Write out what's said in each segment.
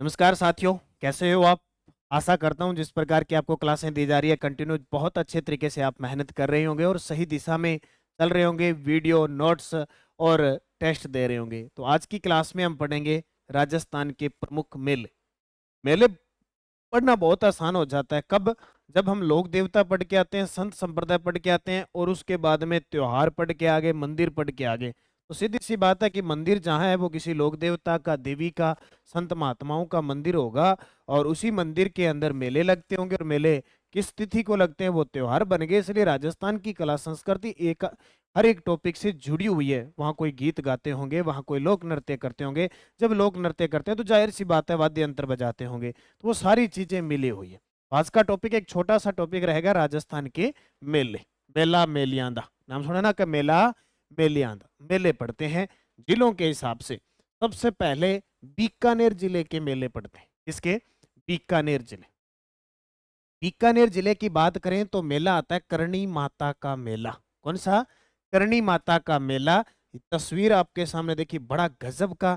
नमस्कार साथियों, कैसे हो आप। आशा करता हूं जिस प्रकार की आपको क्लासें दी जा रही है कंटिन्यू बहुत अच्छे तरीके से आप मेहनत कर रहे होंगे और सही दिशा में चल रहे होंगे, वीडियो नोट्स और टेस्ट दे रहे होंगे। तो आज की क्लास में हम पढ़ेंगे राजस्थान के प्रमुख मेले। मेले पढ़ना बहुत आसान हो जाता है कब, जब हम लोक देवता पढ़ के आते हैं, संत संप्रदाय पढ़ के आते हैं और उसके बाद में त्योहार पढ़ के आगे, मंदिर पढ़ के आगे। तो सीधी सी बात है कि मंदिर जहाँ है वो किसी लोक देवता का, देवी का, संत महात्माओं का मंदिर होगा और उसी मंदिर के अंदर मेले लगते होंगे। और मेले किस तिथि को लगते हैं वो त्योहार बन गए। इसलिए राजस्थान की कला संस्कृति एक हर एक टॉपिक से जुड़ी हुई है। वहाँ कोई गीत गाते होंगे, वहाँ कोई लोक नृत्य करते होंगे। जब लोक नृत्य करते हैं तो जाहिर सी बात है वाद्य यंत्र बजाते होंगे। तो वो सारी चीजें मिली हुई है। आज का टॉपिक एक छोटा सा टॉपिक रहेगा, राजस्थान के मेले। मेला मेलियांदा नाम सुना ना, कि मेला मेलियांदा। मेले पढ़ते हैं जिलों के हिसाब से। सबसे पहले बीकानेर जिले के मेले पढ़ते हैं। किसके? बीकानेर जिले। बीकानेर जिले की बात करें तो मेला आता है करणी माता का मेला। कौन सा? करणी माता का मेला। तस्वीर आपके सामने देखिए, बड़ा गजब का।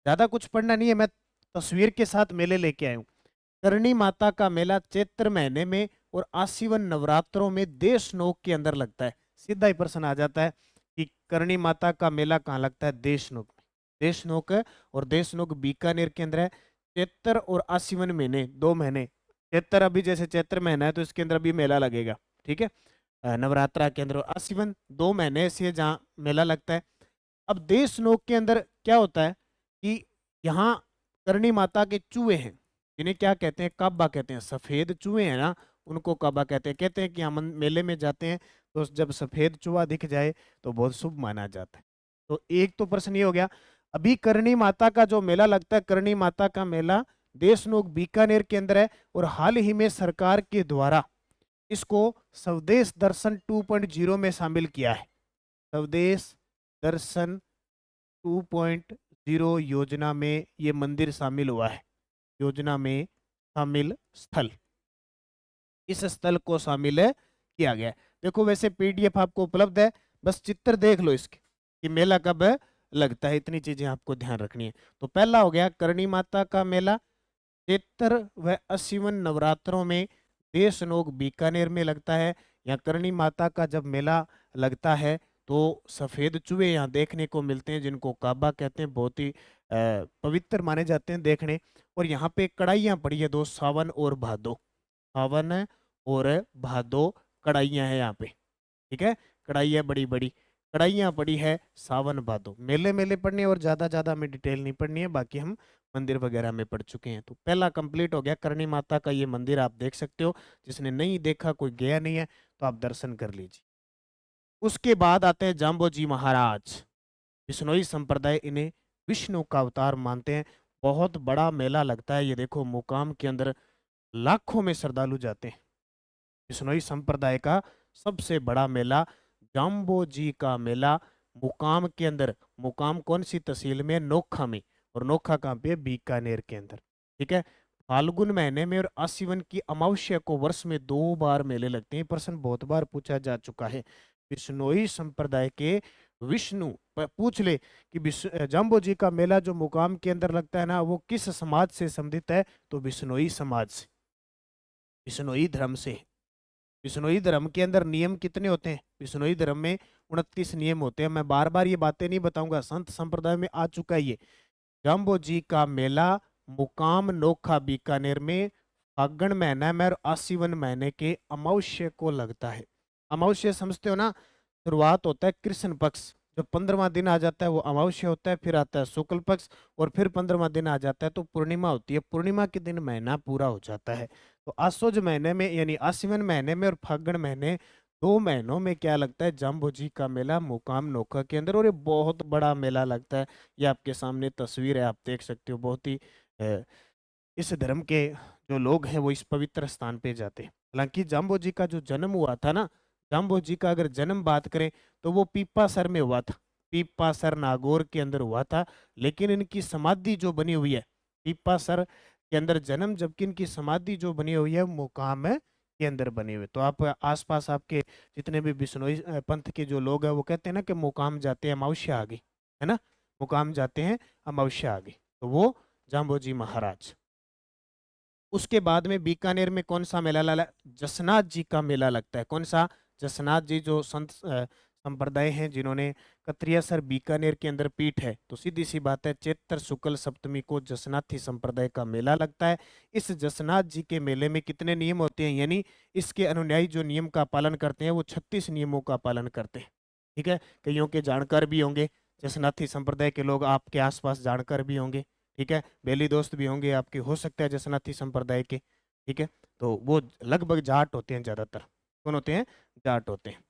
ज्यादा कुछ पढ़ना नहीं है, मैं तस्वीर के साथ मेले लेके आया हूं। करणी माता का मेला चैत्र महीने में और आसीवन नवरात्रों में देशनोक के अंदर लगता है। सीधा ही प्रश्न आ जाता है कि करणी माता का मेला कहाँ लगता है? देशनोक में। देशनोक है और देशनोक बीकानेर के अंदर है। चैत्र और आसीवन महीने, 2 महीने। चैत्र अभी जैसे चैत्र महीना है तो इसके अंदर अभी मेला लगेगा, ठीक है। नवरात्रा के अंदर। और आसीवन 2 महीने से जहाँ मेला लगता है। अब देशनोक के अंदर क्या होता है कि यहाँ करणी माता के चूहे हैं, जिन्हें क्या कहते हैं? काबा कहते हैं। सफेद चूहे हैं ना, उनको काबा कहते हैं। कहते हैं कि हम मेले में जाते हैं तो जब सफेद चूहा दिख जाए तो बहुत शुभ माना जाता है। तो एक तो प्रश्न ये हो गया। अभी करणी माता का जो मेला लगता है, करणी माता का मेला देशनोक बीकानेर के अंदर है। और हाल ही में सरकार के द्वारा इसको स्वदेश दर्शन 2.0 में शामिल किया है। स्वदेश दर्शन 2.0 योजना में ये मंदिर शामिल हुआ है। योजना में शामिल स्थल, इस स्थल को शामिल किया गया है। देखो वैसे पीडीएफ आपको उपलब्ध है, बस चित्र देख लो इसके कि मेला कब लगता है। इतनी चीजें आपको ध्यान रखनी है। तो पहला हो गया करणी माता का मेला चैत्र व आश्विन नवरात्रों में देशनोक बीकानेर में लगता है। यहाँ करणी माता का जब मेला लगता है तो सफेद चूहे यहाँ देखने को मिलते हैं, जिनको काबा कहते हैं। बहुत ही पवित्र माने जाते हैं देखने। और यहाँ पे कढ़ाइयाँ पड़ी है, दो, सावन और भादो। सावन और भादो कढ़ाइयाँ हैं यहाँ पे, ठीक है। कढ़ाइयाँ बड़ी बड़ी कढ़ाइयाँ पड़ी है, सावन भादो। मेले मेले पढ़ने और ज्यादा हमें डिटेल नहीं पढ़नी है, बाकी हम मंदिर वगैरह में पढ़ चुके हैं। तो पहला कंप्लीट हो गया। करणी माता का ये मंदिर आप देख सकते हो। जिसने नहीं देखा, कोई गया नहीं है, तो आप दर्शन कर लीजिए। उसके बाद आते हैं जाम्बोजी महाराज। बिश्नोई संप्रदाय इन्हें विष्णु का अवतार मानते हैं। बहुत बड़ा मेला लगता है। ये देखो मुकाम के अंदर लाखों में श्रद्धालु जाते हैं। बिश्नोई संप्रदाय का सबसे बड़ा मेला जाम्बो जी का मेला मुकाम के अंदर। मुकाम कौन सी तहसील में? नोखा में। और नोखा कहाँ पे? बीकानेर के अंदर, ठीक है। फाल्गुन महीने में और आश्विन की अमावस्या को वर्ष में 2 बार मेले लगते हैं। प्रश्न बहुत बार पूछा जा चुका है। बिश्नोई संप्रदाय के विष्णु पूछ ले कि जाम्बो जी का मेला जो मुकाम के अंदर लगता है ना, वो किस समाज से संबंधित है? तो बिश्नोई समाज से, बिश्नोई धर्म से। बिश्नोई धर्म के अंदर नियम कितने होते हैं? बिश्नोई धर्म में 29 नियम होते हैं। मैं बार बार ये बातें नहीं बताऊंगा, संत संप्रदाय में आ चुका है ये। जाम्बो जी का मेला मुकाम नोखा बीकानेर में फागण महीना में और आश्विन महीने के अमावस्या को लगता है। अमावस्या समझते हो ना? शुरुआत होता है कृष्ण पक्ष, जब 15वां दिन आ जाता है वो अमावस्या होता है। फिर आता है शुक्ल पक्ष और फिर 15वां दिन आ जाता है तो पूर्णिमा होती है। पूर्णिमा के दिन महीना पूरा हो जाता है। तो आश्वज महीने में यानी आश्विन महीने में और फागण महीने, 2 महीनों में क्या लगता है? जाम्बो जी का मेला मुकाम नोखा के अंदर। और ये बहुत बड़ा मेला लगता है। ये आपके सामने तस्वीर है, आप देख सकते हो। बहुत ही अ, इस धर्म के जो लोग हैं वो इस पवित्र स्थान पे जाते हैं। हालांकि जाम्बो जी का जो जन्म हुआ था ना, जाम्बो जी का अगर जन्म बात करें तो वो पीपासर में हुआ था। पीपासर नागौर के अंदर हुआ था। लेकिन इनकी समाधि जो बनी हुई है पीपासर के अंदर जन्म, जबकि इनकी समाधि जो बनी हुई है मुकाम के अंदर बनी हुई है। तो आप आसपास आपके जितने भी बिश्नोई पंथ के जो लोग हैं वो कहते हैं ना कि मुकाम जाते हैं अमावस्या आ गई, है ना। मुकाम जाते हैं अमावस्या आ गई। तो वो जाम्बो जी महाराज। उसके बाद में बीकानेर में कौन सा मेला लगा? जसनाथ जी का मेला लगता है। कौन सा? जसनाथ जी जो संत संप्रदाय हैं जिन्होंने कत्रियासर बीकानेर के अंदर पीठ है, तो सीधी सी बात है चैत्र शुक्ल सप्तमी को जसनाथी संप्रदाय का मेला लगता है। इस जसनाथ जी के मेले में कितने नियम होते हैं, यानी इसके अनुयायी जो नियम का पालन करते हैं वो 36 नियमों का पालन करते हैं। ठीक है, कईयों के जानकार भी होंगे, जसनाथी संप्रदाय के लोग आपके आसपास जानकार भी होंगे। ठीक है, बेली दोस्त भी होंगे आपके, हो सकता है जसनाथी संप्रदाय के। ठीक है, तो वो लगभग जाट होते हैं ज्यादातर। कौन होते हैं? जाट होते हैं।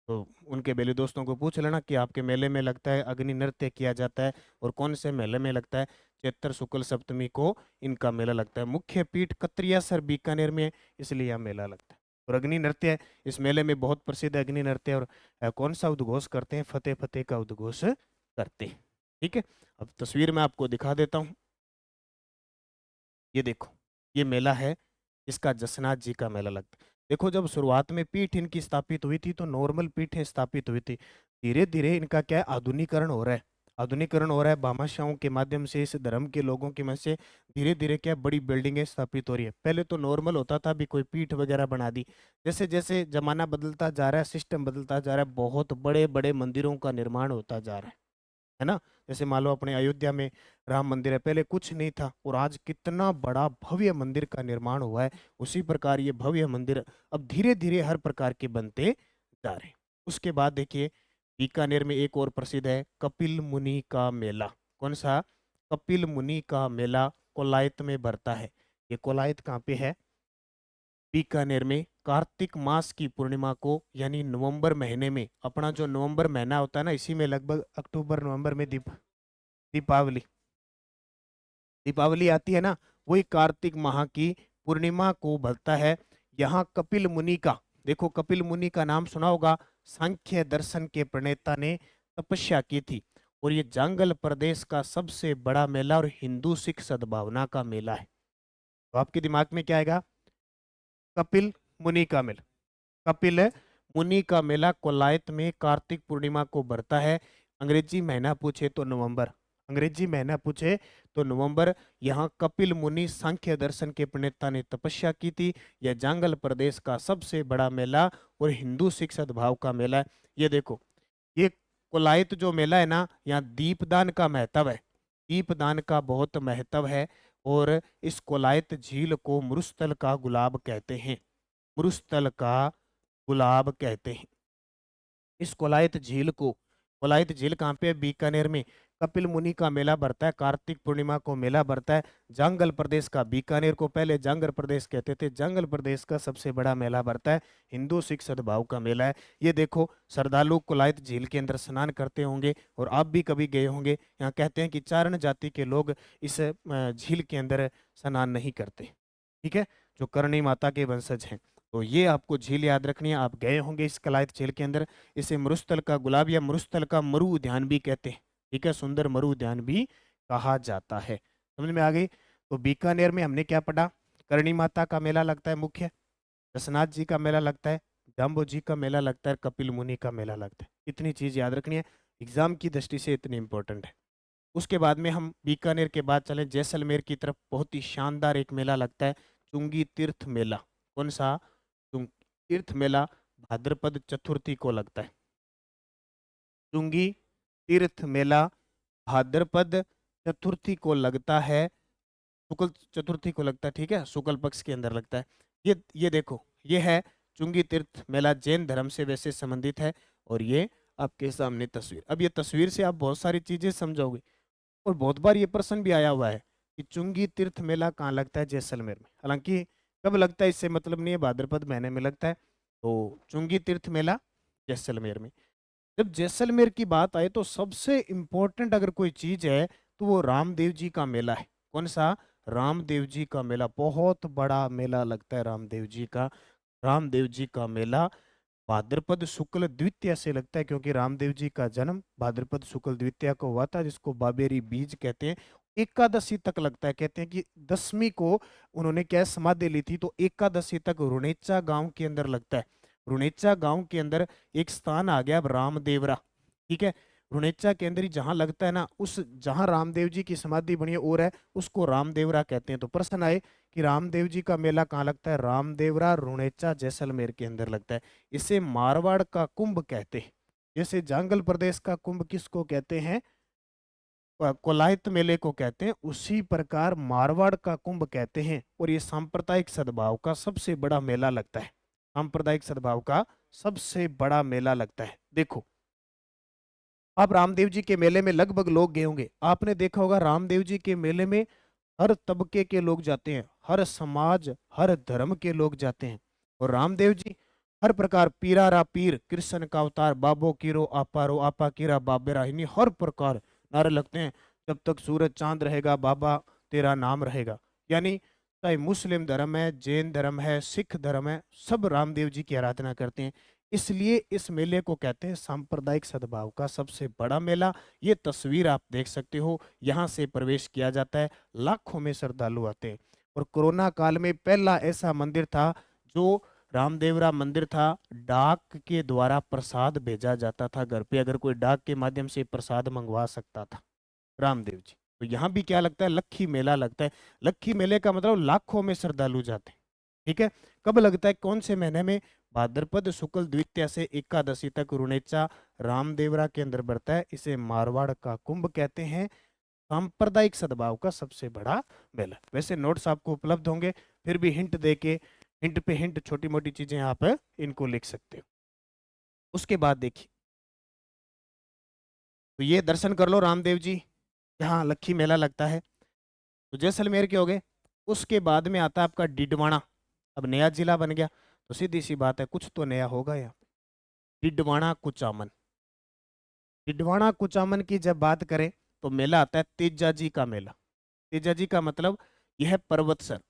तो उनके बेली दोस्तों को पूछ लेना कि आपके मेले में लगता है अग्नि नृत्य किया जाता है, और कौन से मेले में लगता है? चैत्र शुक्ल सप्तमी को इनका मेला लगता है। मुख्य पीठ कत्रियासर बीकानेर में है, इसलिए यह मेला लगता है। और अग्नि नृत्य इस मेले में बहुत प्रसिद्ध है अग्नि नृत्य। और कौन सा उद्घोष करते हैं? फतेह फतेह का उद्घोष करते हैं। ठीक है, अब तस्वीर में आपको दिखा देता हूँ। ये देखो, ये मेला है, इसका जसनाथ जी का मेला लगता है। देखो, जब शुरुआत में पीठ इनकी स्थापित हुई थी तो नॉर्मल पीठें स्थापित हुई थी। धीरे धीरे इनका क्या है, आधुनिकरण हो रहा है। आधुनिकरण हो रहा है भामाशाहों के माध्यम से, इस धर्म के लोगों की मदद से धीरे धीरे क्या बड़ी बिल्डिंगें स्थापित हो रही है। पहले तो नॉर्मल होता था, भी कोई पीठ वगैरह बना दी। जैसे जैसे जमाना बदलता जा रहा है, सिस्टम बदलता जा रहा है, बहुत बड़े बड़े मंदिरों का निर्माण होता जा रहा है ना। जैसे मान लो अपने अयोध्या में राम मंदिर है, पहले कुछ नहीं था और आज कितना बड़ा भव्य मंदिर का निर्माण हुआ है। उसी प्रकार ये भव्य मंदिर अब धीरे धीरे हर प्रकार के बनते जा रहे हैं। उसके बाद देखिए, बीकानेर में एक और प्रसिद्ध है कपिल मुनि का मेला। कौन सा? कपिल मुनि का मेला कोलायत में भरता है। ये कोलायत कहाँ पे है? बीकानेर में। कार्तिक मास की पूर्णिमा को, यानी नवंबर महीने में, अपना जो नवंबर महीना होता है ना, इसी में लगभग अक्टूबर नवंबर में दीपावली दीपावली आती है ना, वही कार्तिक माह की पूर्णिमा को भरता है। यहाँ कपिल मुनि का, देखो कपिल मुनि का नाम सुना होगा, सांख्य दर्शन के प्रणेता ने तपस्या की थी। और ये जंगल प्रदेश का सबसे बड़ा मेला और हिंदू सिख सद्भावना का मेला है। तो आपके दिमाग में क्या आएगा? कपिल मुनि का मेला। कपिल मुनि का मेला कोलायत में कार्तिक पूर्णिमा को भरता है। अंग्रेजी महीना पूछे तो नवंबर, अंग्रेजी महीना पूछे तो नवंबर। यहाँ कपिल मुनि सांख्य दर्शन के प्रणेता ने तपस्या की थी। यह जंगल प्रदेश का सबसे बड़ा मेला और हिंदू सिख सद्भाव का मेला है। ये देखो, ये कोलायत जो मेला है ना, यहाँ दीपदान का महत्व है। दीपदान का बहुत महत्व है। और इस कोलायत झील को मरुस्थल का गुलाब कहते हैं। मरुस्थल का गुलाब कहते हैं इस कोलायत झील को। कोलायत झील कहाँ पे है? बीकानेर में। कपिल मुनि का मेला भरता है, कार्तिक पूर्णिमा को मेला भरता है। जंगल प्रदेश का, बीकानेर को पहले जंगल प्रदेश कहते थे, जंगल प्रदेश का सबसे बड़ा मेला भरता है। हिंदू सिख सद्भाव का मेला है। ये देखो, श्रद्धालु कोलायत झील के अंदर स्नान करते होंगे, और आप भी कभी गए होंगे। यहाँ कहते हैं कि चारण जाति के लोग इस झील के अंदर स्नान नहीं करते। ठीक है, जो करणी माता के वंशज हैं। तो ये आपको झील याद रखनी है, आप गए होंगे इस कलायत झील के अंदर। इसे मरुस्थल का गुलाब या मरुस्थल का मरु उद्यान भी कहते हैं। ठीक है, सुंदर मरु उद्यान भी कहा जाता है। समझ में आ गई? तो बीकानेर में हमने क्या पढ़ा? करणी माता का मेला लगता है मुख्य, जसनाथ जी का मेला लगता है, जाम्बो जी का मेला लगता है, कपिल मुनि का मेला लगता है। इतनी चीज याद रखनी है, एग्जाम की दृष्टि से इतनी इंपॉर्टेंट है। उसके बाद में हम बीकानेर के बाद चले जैसलमेर की तरफ। बहुत ही शानदार एक मेला लगता है, चुंगी तीर्थ मेला। कौन सा? चुंगी तीर्थ मेला भाद्रपद चतुर्थी को लगता है। चुंगी तीर्थ मेला भाद्रपद चतुर्थी को लगता है, शुक्ल चतुर्थी को लगता है। ठीक है, शुक्ल पक्ष के अंदर लगता है। ये देखो, ये है चुंगी तीर्थ मेला, जैन धर्म से वैसे संबंधित है। और ये आपके सामने तस्वीर। अब ये तस्वीर से आप बहुत सारी चीजें समझोगे। और बहुत बार ये प्रश्न भी आया हुआ है कि चुंगी तीर्थ मेला कहाँ लगता है? जैसलमेर में। हालांकि कब लगता है इससे मतलब नहीं है, भाद्रपद महीने में लगता है। तो चुंगी तीर्थ मेला जैसलमेर में। जब जैसलमेर की बात आए तो सबसे इम्पोर्टेंट अगर कोई चीज है तो वो रामदेव जी का मेला है। कौन सा? रामदेव जी का मेला। बहुत बड़ा मेला लगता है रामदेव जी का। रामदेव जी का मेला भाद्रपद शुक्ल द्वितीया से लगता है, क्योंकि रामदेव जी का जन्म भाद्रपद शुक्ल द्वितीया को हुआ था, जिसको बाबेरी बीज कहते हैं। एकादशी तक लगता है। कहते हैं कि दसवीं को उन्होंने क्या समाधि ली थी, तो एकादशी तक रुणेचा गांव के अंदर लगता है। रुणेचा गांव के अंदर एक स्थान आ गया रामदेवरा। ठीक है, रुणेचा के अंदर ही जहां लगता है ना, उस जहां रामदेव जी की समाधि बनी है और है, उसको रामदेवरा कहते हैं। तो प्रश्न आए कि रामदेव जी का मेला कहाँ लगता है, रामदेवरा रुणेचा जैसलमेर के अंदर लगता है। इसे मारवाड़ का कुंभ कहते हैं। जैसे जांगल प्रदेश का कुंभ किसको कहते हैं, कोलायत मेले को कहते हैं, उसी प्रकार मारवाड़ का कुंभ कहते हैं। और ये सांप्रदायिक सद्भाव का सबसे बड़ा मेला लगता है, सांप्रदायिक सद्भाव का सबसे बड़ा मेला लगता है। देखो, आप रामदेव जी के मेले में लगभग लोग गए होंगे, आपने देखा होगा रामदेव जी के मेले में हर तबके के लोग जाते हैं, हर समाज हर धर्म के लोग जाते हैं। और रामदेव जी हर प्रकार, पीरा रा पीर, कृष्ण का अवतार, बाबो कीरो आपा रो आपा कीरा बाबेरा, इन्हीं हर प्रकार नारे लगते हैं। जब तक सूरज चांद रहेगा बाबा तेरा नाम रहेगा। यानी चाहे मुस्लिम धर्म है, जैन धर्म है, सिख धर्म है, सब रामदेव जी की आराधना करते हैं। इसलिए इस मेले को कहते हैं सांप्रदायिक सद्भाव का सबसे बड़ा मेला। ये तस्वीर आप देख सकते हो, यहाँ से प्रवेश किया जाता है, लाखों में श्रद्धालु आते हैं। और कोरोना काल में पहला ऐसा मंदिर था जो रामदेवरा मंदिर था, डाक के द्वारा प्रसाद भेजा जाता था घर पे, अगर कोई डाक के माध्यम से प्रसाद मंगवा सकता था रामदेव जी। तो यहाँ भी क्या लगता है, लक्खी मेला लगता है। लक्खी मेले का मतलब लाखों में श्रद्धालु जाते हैं। ठीक है, कब लगता है, कौन से महीने में, भाद्रपद शुक्ल द्वितीया से एकादशी तक रुणेचा रामदेवरा के अंदर बढ़ता है। इसे मारवाड़ का कुंभ कहते हैं, सांप्रदायिक सद्भाव का सबसे बड़ा मेला। वैसे नोट्स आपको उपलब्ध होंगे, फिर भी हिंट दे के, हिंट पे हिंट, छोटी मोटी चीजें आप इनको लिख सकते हो। उसके बाद देखिए, तो ये दर्शन कर लो रामदेव जी, यहाँ लक्खी मेला लगता है। तो जैसलमेर के हो गए। उसके बाद में आता है आपका डिडवाना। अब नया जिला बन गया, तो सीधी सी बात है, कुछ तो नया होगा यहाँ पे। डिडवाना कुचामन, डिडवाना कुचामन की जब बात करें तो मेला आता है तेजा जी का मेला। तेजा जी का मतलब यह है पर्वतसर।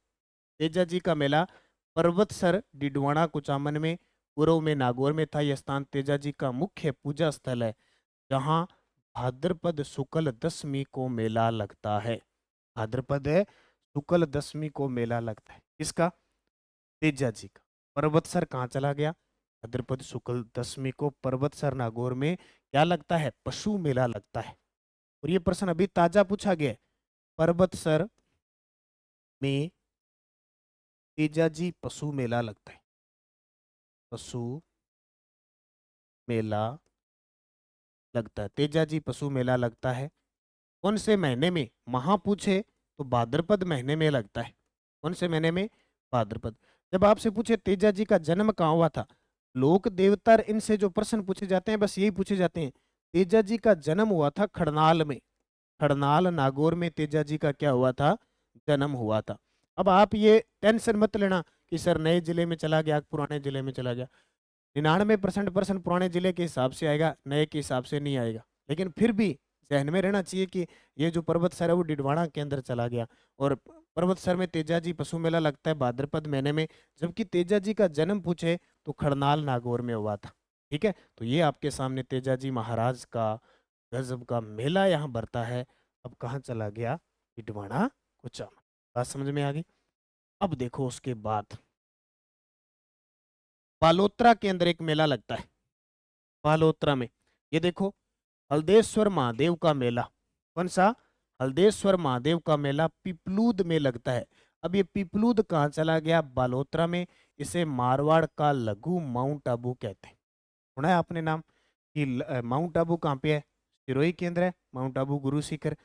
तेजा जी का मेला पर्वतसर डिडवाना कुचामन में, पूर्व में नागौर में था। यह स्थान तेजा जी का मुख्य पूजा स्थल है, जहाँ भाद्रपद शुक्ल दशमी को मेला लगता है। भाद्रपद है शुक्ल दशमी को मेला लगता है, किसका, तेजा जी का। पर्वतसर कहाँ चला गया, भाद्रपद शुक्ल दशमी को पर्वतसर नागौर में क्या लगता है, पशु मेला लगता है। और ये प्रश्न अभी ताजा पूछा गया है, पर्वतसर में तेजा जी पशु मेला लगता है, पशु मेला लगता है, तेजा जी पशु मेला लगता है। कौन से महीने में, महा पूछे तो भाद्रपद महीने में लगता है। कौन से महीने में, भाद्रपद। जब आपसे पूछे तेजा जी का जन्म कहाँ हुआ था, लोक देवता, इनसे जो प्रश्न पूछे जाते हैं बस यही पूछे जाते हैं। तेजा जी का जन्म हुआ था खड़नाल में, खड़नाल नागौर में तेजा जी का क्या हुआ था, जन्म हुआ था। अब आप ये टेंशन मत लेना कि सर नए जिले में चला गया, पुराने जिले में चला गया। 99% प्रश्न पुराने जिले के हिसाब से आएगा, नए के हिसाब से नहीं आएगा। लेकिन फिर भी जहन में रहना चाहिए कि ये जो पर्वतसर है वो डिडवाना के अंदर चला गया। और पर्वतसर में तेजा जी पशु मेला लगता है भाद्रपद महीने में। जबकि तेजा जी का जन्म पूछे तो खड़नाल नागौर में हुआ था। ठीक है, तो ये आपके सामने तेजा जी महाराज का गजब का मेला यहाँ भरता है। अब कहाँ चला गया, डिडवाना कुचामन। बात समझ में आ गई। अब देखो उसके बाद बालोतरा के अंदर एक मेला लगता है, बालोतरा में। ये देखो, हल्देश्वर महादेव का मेला। कौन सा, हल्देश्वर महादेव का मेला पिपलूद में लगता है। अब ये पिपलूद कहाँ चला गया, बालोतरा में। इसे मारवाड़ का लघु माउंट आबू कहते हैं। सुना है आपने नाम कि माउंट आबू कहाँ पे है, सिरोही के अंदर है, माउंट आबू गुरु शिखर।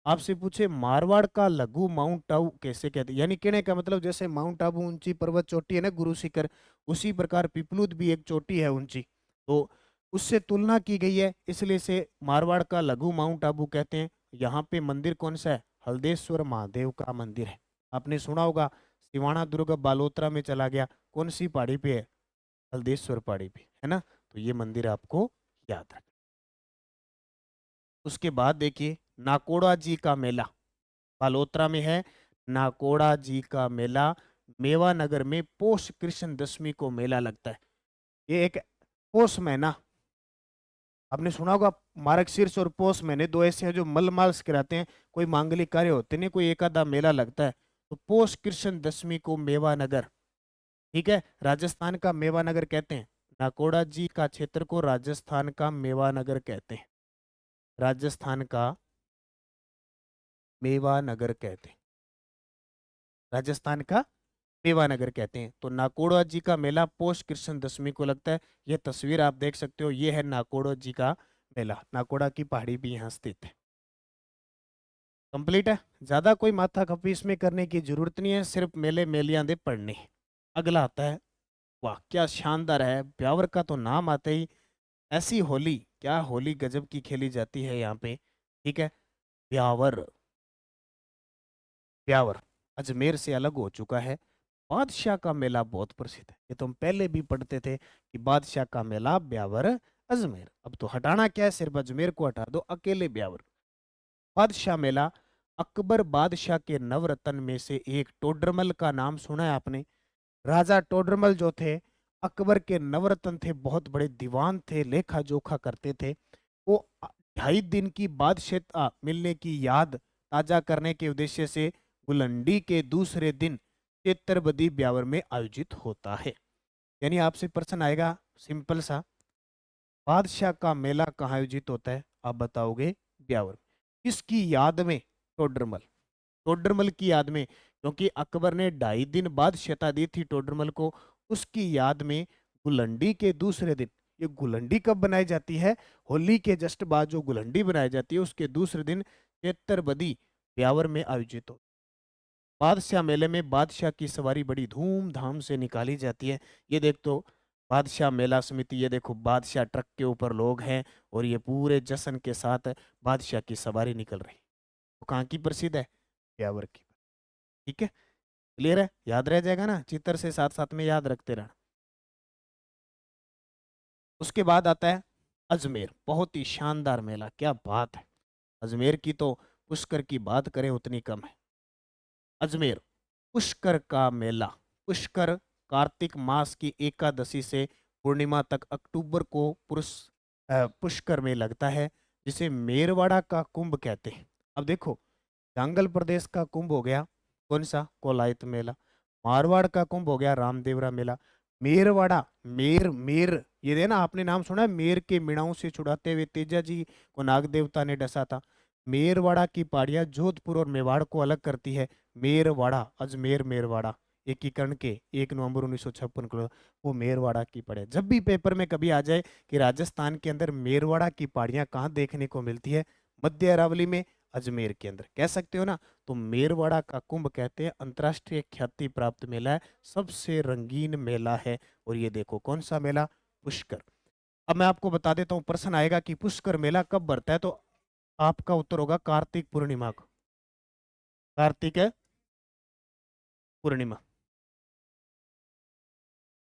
आपसे पूछे मारवाड़ का लघु माउंट आबू कैसे कहते हैं, यानी कहने का मतलब जैसे माउंट आबू ऊंची पर्वत चोटी है ना गुरु शिखर, उसी प्रकार पिपलूद भी एक चोटी है ऊंची, तो उससे तुलना की गई है, इसलिए इसे मारवाड़ का लघु माउंट आबू कहते हैं। यहाँ पे मंदिर कौन सा है, हल्देश्वर महादेव का मंदिर है। आपने सुना होगा सिवाना दुर्ग बालोतरा में चला गया, कौन सी पहाड़ी पे है, हल्देश्वर पहाड़ी पे है ना। तो ये मंदिर आपको याद रखना। उसके बाद देखिए नाकोड़ा जी का मेला, बालोतरा में है नाकोड़ा जी का मेला। मेवा नगर में पोष कृष्ण दशमी को मेला लगता है। ये एक पोष महीना, आपने सुना होगा मार्गशीर्ष और पोष महीने दो ऐसे हैं जो मलमास कराते हैं, कोई मांगलिक कार्य होते नहीं, कोई एक आधा मेला लगता है। तो पोष कृष्ण दशमी को मेवा नगर, ठीक है, राजस्थान का मेवा नगर कहते हैं। नाकोड़ा जी का क्षेत्र को राजस्थान का मेवा नगर कहते हैं। राजस्थान का मेवा नगर कहते हैं। राजस्थान का मेवा नगर कहते हैं। तो नाकोड़ा जी का मेला पोष कृष्ण दशमी को लगता है। ये तस्वीर आप देख सकते हो, ये है नाकोड़ा जी का मेला। नाकोड़ा की पहाड़ी भी यहाँ स्थित है। कंप्लीट है, ज्यादा कोई माथा खपी इसमें करने की जरूरत नहीं है, सिर्फ मेले मेलियां दे पढ़ने हैं। अगला आता है, वाह क्या शानदार है, ब्यावर का तो नाम आते ही ऐसी होली, क्या होली गजब की खेली जाती है यहाँ पे। ठीक है, ब्यावर, ब्यावर अजमेर से अलग हो चुका है। बादशाह का मेला बहुत प्रसिद्ध है, ये तो हम पहले भी पढ़ते थे कि बादशाह का मेला ब्यावर अजमेर। अब तो हटाना क्या है, सिर्फ अजमेर को हटा दो, अकेले ब्यावर। बादशाह मेला, अकबर बादशाह के नवरत्न में से एक टोडरमल का नाम सुना है आपने। राजा टोडरमल जो थे अकबर के नवरत्न थे, बहुत बड़े दीवान थे, लेखा जोखा करते थे। वो 2.5 दिन की बादशाह मिलने की याद ताजा करने के उद्देश्य से गुलंडी के दूसरे दिन चेतरबदी ब्यावर में आयोजित होता है। यानी आपसे प्रश्न आएगा सिंपल सा, बादशाह का मेला कहाँ आयोजित होता है, आप बताओगे ब्यावर। किसकी याद में, टोडरमल, टोडरमल की याद में, क्योंकि अकबर ने 2.5 दिन बाद शता दी थी टोडरमल को, उसकी याद में गुलंडी के दूसरे दिन। ये गुलंडी कब बनाई जाती है, होली के जस्ट बाद जो गुलंडी बनाई जाती है उसके दूसरे दिन चेतरबदी ब्यावर में आयोजित हो। बादशाह मेले में बादशाह की सवारी बड़ी धूमधाम से निकाली जाती है। ये देख तो बादशाह मेला समिति, ये देखो बादशाह ट्रक के ऊपर लोग हैं और ये पूरे जश्न के साथ बादशाह की सवारी निकल रही। तो कहाँ की प्रसिद्ध है, ब्यावर की। ठीक है, क्लियर है, याद रह जाएगा ना, चित्र से साथ साथ में याद रखते रहना। उसके बाद आता है अजमेर, बहुत ही शानदार मेला, क्या बात है। अजमेर की तो पुष्कर की बात करें उतनी कम है। अजमेर पुष्कर का मेला, पुष्कर कार्तिक मास की एकादशी से पूर्णिमा तक अक्टूबर को पुष्कर में लगता है, जिसे मेरवाड़ा का कुंभ कहते हैं। अब देखो, जांगल प्रदेश का कुंभ हो गया कौन सा, कोलायत मेला। मारवाड़ का कुंभ हो गया रामदेवरा मेला। मेरवाड़ा, मेर मेर, ये देना आपने नाम सुना है, मेर के मीणाओं से छुड़ाते हुए तेजा जी को नाग देवता ने डसा था। मेरवाड़ा की पहाड़ियां जोधपुर और मेवाड़ को अलग करती है। मेरवाड़ा, अजमेर मेरवाड़ा एकीकरण के 1 नवंबर 1956 को वो मेरवाड़ा की पहाड़ियां। जब भी पेपर में कभी आ जाए कि राजस्थान के अंदर मेरवाड़ा की पहाड़ियां कहाँ देखने को मिलती है, मध्य अरावली में, अजमेर के अंदर, कह सकते हो ना। तो मेरवाड़ा का कुंभ कहते हैं, अंतर्राष्ट्रीय ख्याति प्राप्त मेला है, सबसे रंगीन मेला है। और ये देखो कौन सा मेला, पुष्कर। अब मैं आपको बता देता हूँ, प्रश्न आएगा कि पुष्कर मेला कब भरता है, तो आपका उत्तर होगा कार्तिक पूर्णिमा को। कार्तिक है पूर्णिमा,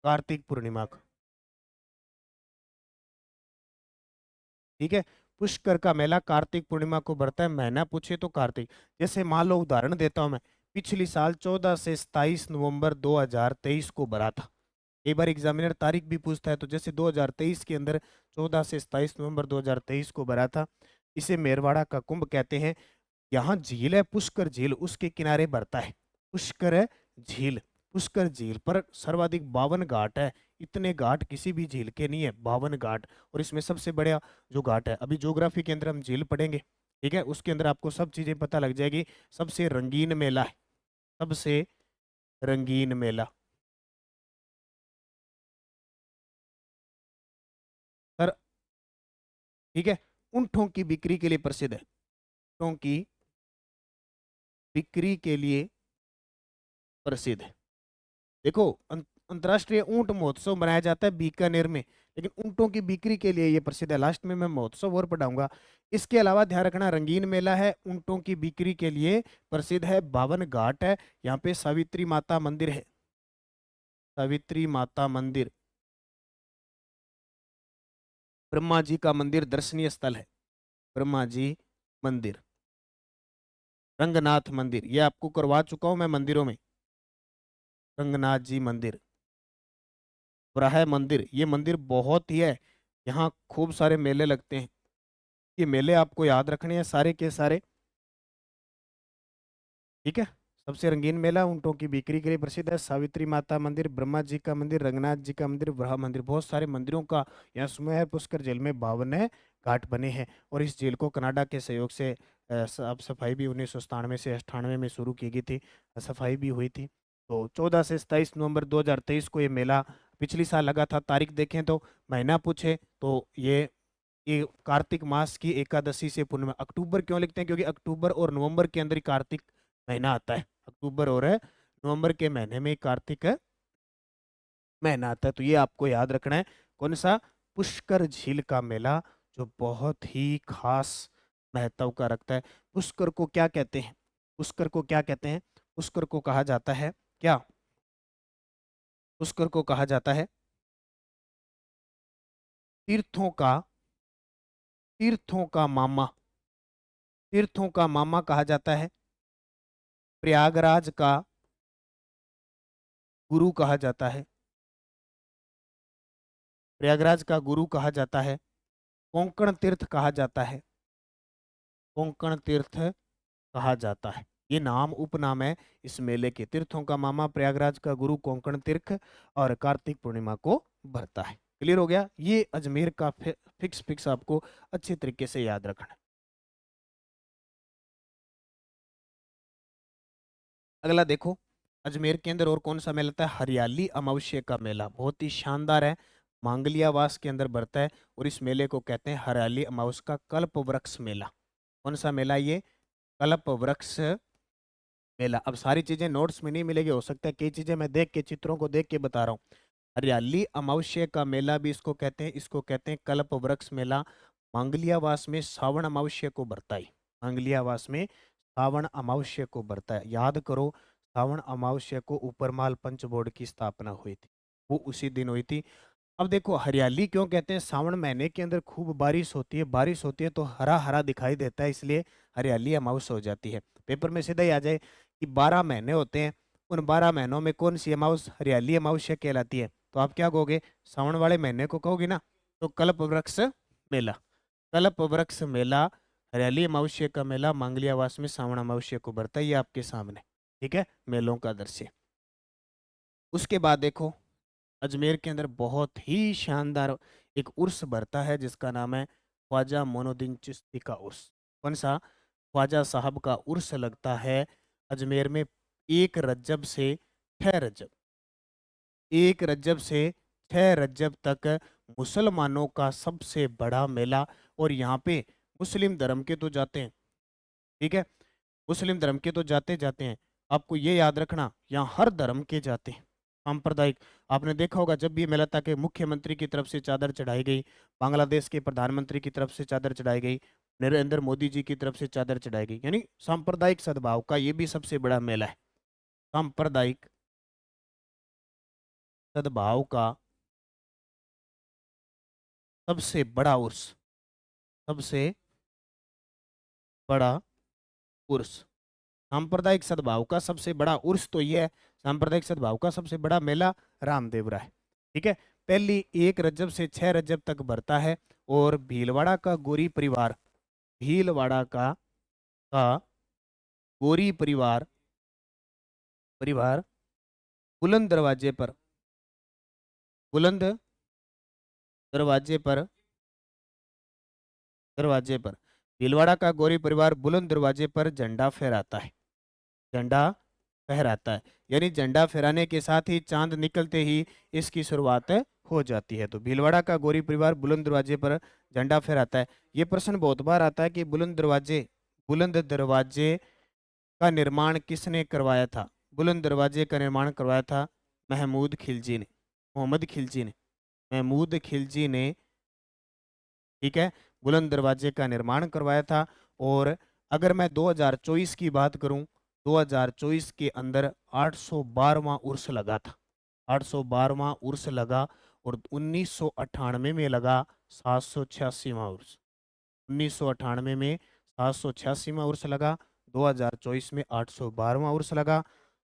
कार्तिक पूर्णिमा को। ठीक है, पुष्कर का मेला कार्तिक पूर्णिमा को भरता है। महीना पूछे तो कार्तिक। जैसे मान लो उदाहरण देता हूं मैं, पिछली साल 14 से 27 नवंबर 2023 को भरा था। एक बार एग्जामिनर तारीख भी पूछता है, तो जैसे 2023 के अंदर 14 से 27 नवंबर 2023 को भरा था। इसे मेरवाड़ा का कुंभ कहते हैं। यहाँ झील है पुष्कर झील, उसके किनारे भरता है। पुष्कर है झील, पुष्कर झील पर सर्वाधिक 52 घाट है। इतने घाट किसी भी झील के नहीं है, 52 घाट। और इसमें सबसे बड़ा जो घाट है, अभी ज्योग्राफी के अंदर हम झील पढ़ेंगे, ठीक है, उसके अंदर आपको सब चीजें पता लग जाएगी। सबसे रंगीन मेला है, सबसे रंगीन मेला। सर, ठीक है, ऊंटों की बिक्री के लिए प्रसिद्ध है, ऊंटों की बिक्री के लिए प्रसिद्ध है। देखो, अंतर्राष्ट्रीय ऊंट महोत्सव मनाया जाता है बीकानेर में, लेकिन ऊंटों की बिक्री के लिए ये प्रसिद्ध है। लास्ट में मैं महोत्सव और पढ़ाऊंगा। इसके अलावा ध्यान रखना, रंगीन मेला है, ऊंटों की बिक्री के लिए प्रसिद्ध है, 52 घाट है। यहाँ पे सावित्री माता मंदिर है, सावित्री माता मंदिर, ब्रह्मा जी का मंदिर दर्शनीय स्थल है, ब्रह्मा जी मंदिर, रंगनाथ मंदिर, ये आपको करवा चुका हूं मैं मंदिरों में। रंगनाथ जी मंदिर, वराह मंदिर, ये मंदिर बहुत ही है, यहाँ खूब सारे मेले लगते हैं। ये मेले आपको याद रखने हैं सारे के सारे। ठीक है, सबसे रंगीन मेला, ऊंटों की बिक्री के लिए प्रसिद्ध है, सावित्री माता मंदिर, ब्रह्मा जी का मंदिर, रंगनाथ जी का मंदिर, वराह मंदिर, बहुत सारे मंदिरों का यहाँ समूह है। पुष्कर झील में 52 है घाट बने हैं। और इस झील को कनाडा के सहयोग से साफ सफाई भी 1997 से 98 में शुरू की गई थी, सफाई भी हुई थी। तो 14 से 27 नवंबर 2023 को ये मेला पिछली साल लगा था। तारीख देखें तो महीना पूछे तो ये कार्तिक मास की एकादशी से पूर्णिमा। अक्टूबर क्यों लिखते हैं? क्योंकि अक्टूबर और नवंबर के अंदर ही कार्तिक महीना आता है। अक्टूबर और नवंबर के महीने में कार्तिक महीना आता है। तो ये आपको याद रखना है। कौन सा? पुष्कर झील का मेला, जो बहुत ही खास महत्व का रखता है। पुष्कर को क्या कहते हैं? पुष्कर को क्या कहते हैं? पुष्कर को कहा जाता है क्या? पुष्कर को कहा जाता है तीर्थों का, तीर्थों का मामा, तीर्थों का मामा कहा जाता है। प्रयागराज का गुरु कहा जाता है। प्रयागराज का गुरु कहा जाता है। कोंकण तीर्थ कहा जाता है। कोंकण तीर्थ कहा जाता है। ये नाम उपनाम है इस मेले के। तीर्थों का मामा, प्रयागराज का गुरु, कोंकण तीर्थ, और कार्तिक पूर्णिमा को भरता है। क्लियर हो गया? ये अजमेर का फिक्स फिक्स आपको अच्छे तरीके से याद रखना है। अगला देखो, अजमेर के अंदर और कौन सा मेला था? हरियाली अमावस्या का मेला, बहुत ही शानदार है। मांगलियावास के अंदर बढ़ता है और इस मेले को कहते हैं हरियाली अमावस्या का कल्प वृक्ष मेला। कौन सा मेला ये? कल्प वृक्ष मेला। अब सारी चीजें नोट्स में नहीं मिलेगी, हो सकता है कई चीजें मैं देख के, चित्रों को देख के बता रहा हूँ। हरियाली अमावस्या का मेला भी इसको कहते हैं। इसको कहते हैं कल्प वृक्ष मेला। मांगलियावास में श्रावण अमावस्या को बरता है। मांगलियावास में श्रावण अमावस्या को बरता है। याद करो, श्रावण अमावस्या को ऊपरमाल पंच बोर्ड की स्थापना हुई थी, वो उसी दिन हुई थी। अब देखो, हरियाली क्यों कहते हैं? सावन महीने के अंदर खूब बारिश होती है, बारिश होती है तो हरा हरा दिखाई देता है, इसलिए हरियाली अमावस्या हो जाती है। पेपर में सीधा ही आ जाए कि 12 महीने होते हैं, उन 12 महीनों में कौन सी अमावस्या हरियाली अमावस्या कहलाती है? तो आप क्या कहोगे? सावन वाले महीने को कहोगे ना। तो कल्प वृक्ष मेला, कल्प वृक्ष मेला, हरियाली अमावस्या का मेला मांगलियावास में श्रावण अमावस्या को बरता है। ये आपके सामने, ठीक है, मेलों का दृश्य। उसके बाद देखो, अजमेर के अंदर बहुत ही शानदार एक उर्स बरता है जिसका नाम है ख्वाजा मोइनुद्दीन चिश्ती का उर्स। कौन सा? ख्वाजा साहब का उर्स लगता है अजमेर में 1 रज्जब से 6 रज्जब, 1 रज्जब से 6 रज्जब तक मुसलमानों का सबसे बड़ा मेला। और यहाँ पे मुस्लिम धर्म के तो जाते हैं, ठीक है, मुस्लिम धर्म के तो जाते जाते हैं। आपको ये याद रखना, यहाँ हर धर्म के जाते हैं, सांप्रदायिक। आपने देखा होगा जब भी ये मेला था कि मुख्यमंत्री की तरफ से चादर चढ़ाई गई, बांग्लादेश के प्रधानमंत्री की तरफ से चादर चढ़ाई गई, नरेंद्र मोदी जी की तरफ से चादर चढ़ाई गई। यानी सांप्रदायिक सद्भाव का ये भी सबसे बड़ा मेला है। सांप्रदायिक सद्भाव का सबसे बड़ा उर्स, सबसे बड़ा उर्स। सांप्रदायिक सद्भाव का सबसे बड़ा उर्स तो ये है, सांप्रदायिक सद्भाव का सबसे बड़ा मेला रामदेवरा है, ठीक है। पहली 1 रज्जब से 6 रज्जब तक भरता है। और भीलवाड़ा का गोरी परिवार, भीलवाड़ा का गोरी परिवार, परिवार बुलंद दरवाजे पर, बुलंद दरवाजे पर, दरवाजे पर, भीलवाड़ा का गोरी परिवार बुलंद दरवाजे पर झंडा फहराता है, झंडा फहराता है। यानी झंडा फहराने के साथ ही चांद निकलते ही इसकी शुरुआत हो जाती है। तो भीलवाड़ा का गोरी परिवार बुलंद दरवाजे पर झंडा फहराता है। ये प्रश्न बहुत बार आता है कि बुलंद दरवाजे का निर्माण किसने करवाया था? बुलंद दरवाजे का निर्माण करवाया था महमूद खिलजी ने, मोहम्मद खिलजी ने, महमूद खिलजी ने, ठीक है, बुलंद दरवाजे का निर्माण करवाया था। और अगर मैं 2024 की बात करूं, 2024 के अंदर 812वां उर्स लगा था, 812वां उर्स लगा। और 1998 में लगा 786वां उर्स, 1998 में 786वां उर्स लगा, 2024 में 812वां उर्स लगा।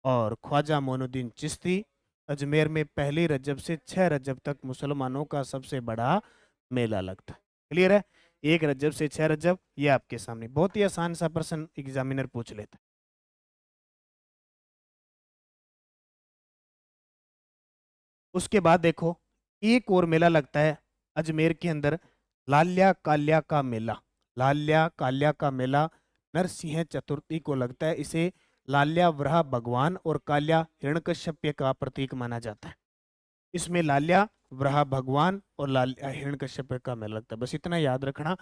और ख्वाजा मोइनुद्दीन चिश्ती अजमेर में 1 रज्जब से 6 रज्जब तक मुसलमानों का सबसे बड़ा मेला लगता है। क्लियर है? 1 रज्जब से 6 रज्जब, ये आपके सामने बहुत ही आसान सा प्रश्न एग्जामिनर पूछ लेता है। उसके बाद देखो, एक और मेला लगता है अजमेर के अंदर लाल्या काल्या का मेला, लाल्या काल्या का मेला नरसिंह चतुर्थी को लगता है। इसे लाल्या वराह भगवान और काल्या हिरण्यकश्यप का प्रतीक माना जाता है। इसमें लाल्या वराह भगवान और लाल्या हिरण्यकश्यप का मेला लगता है, बस इतना याद रखना,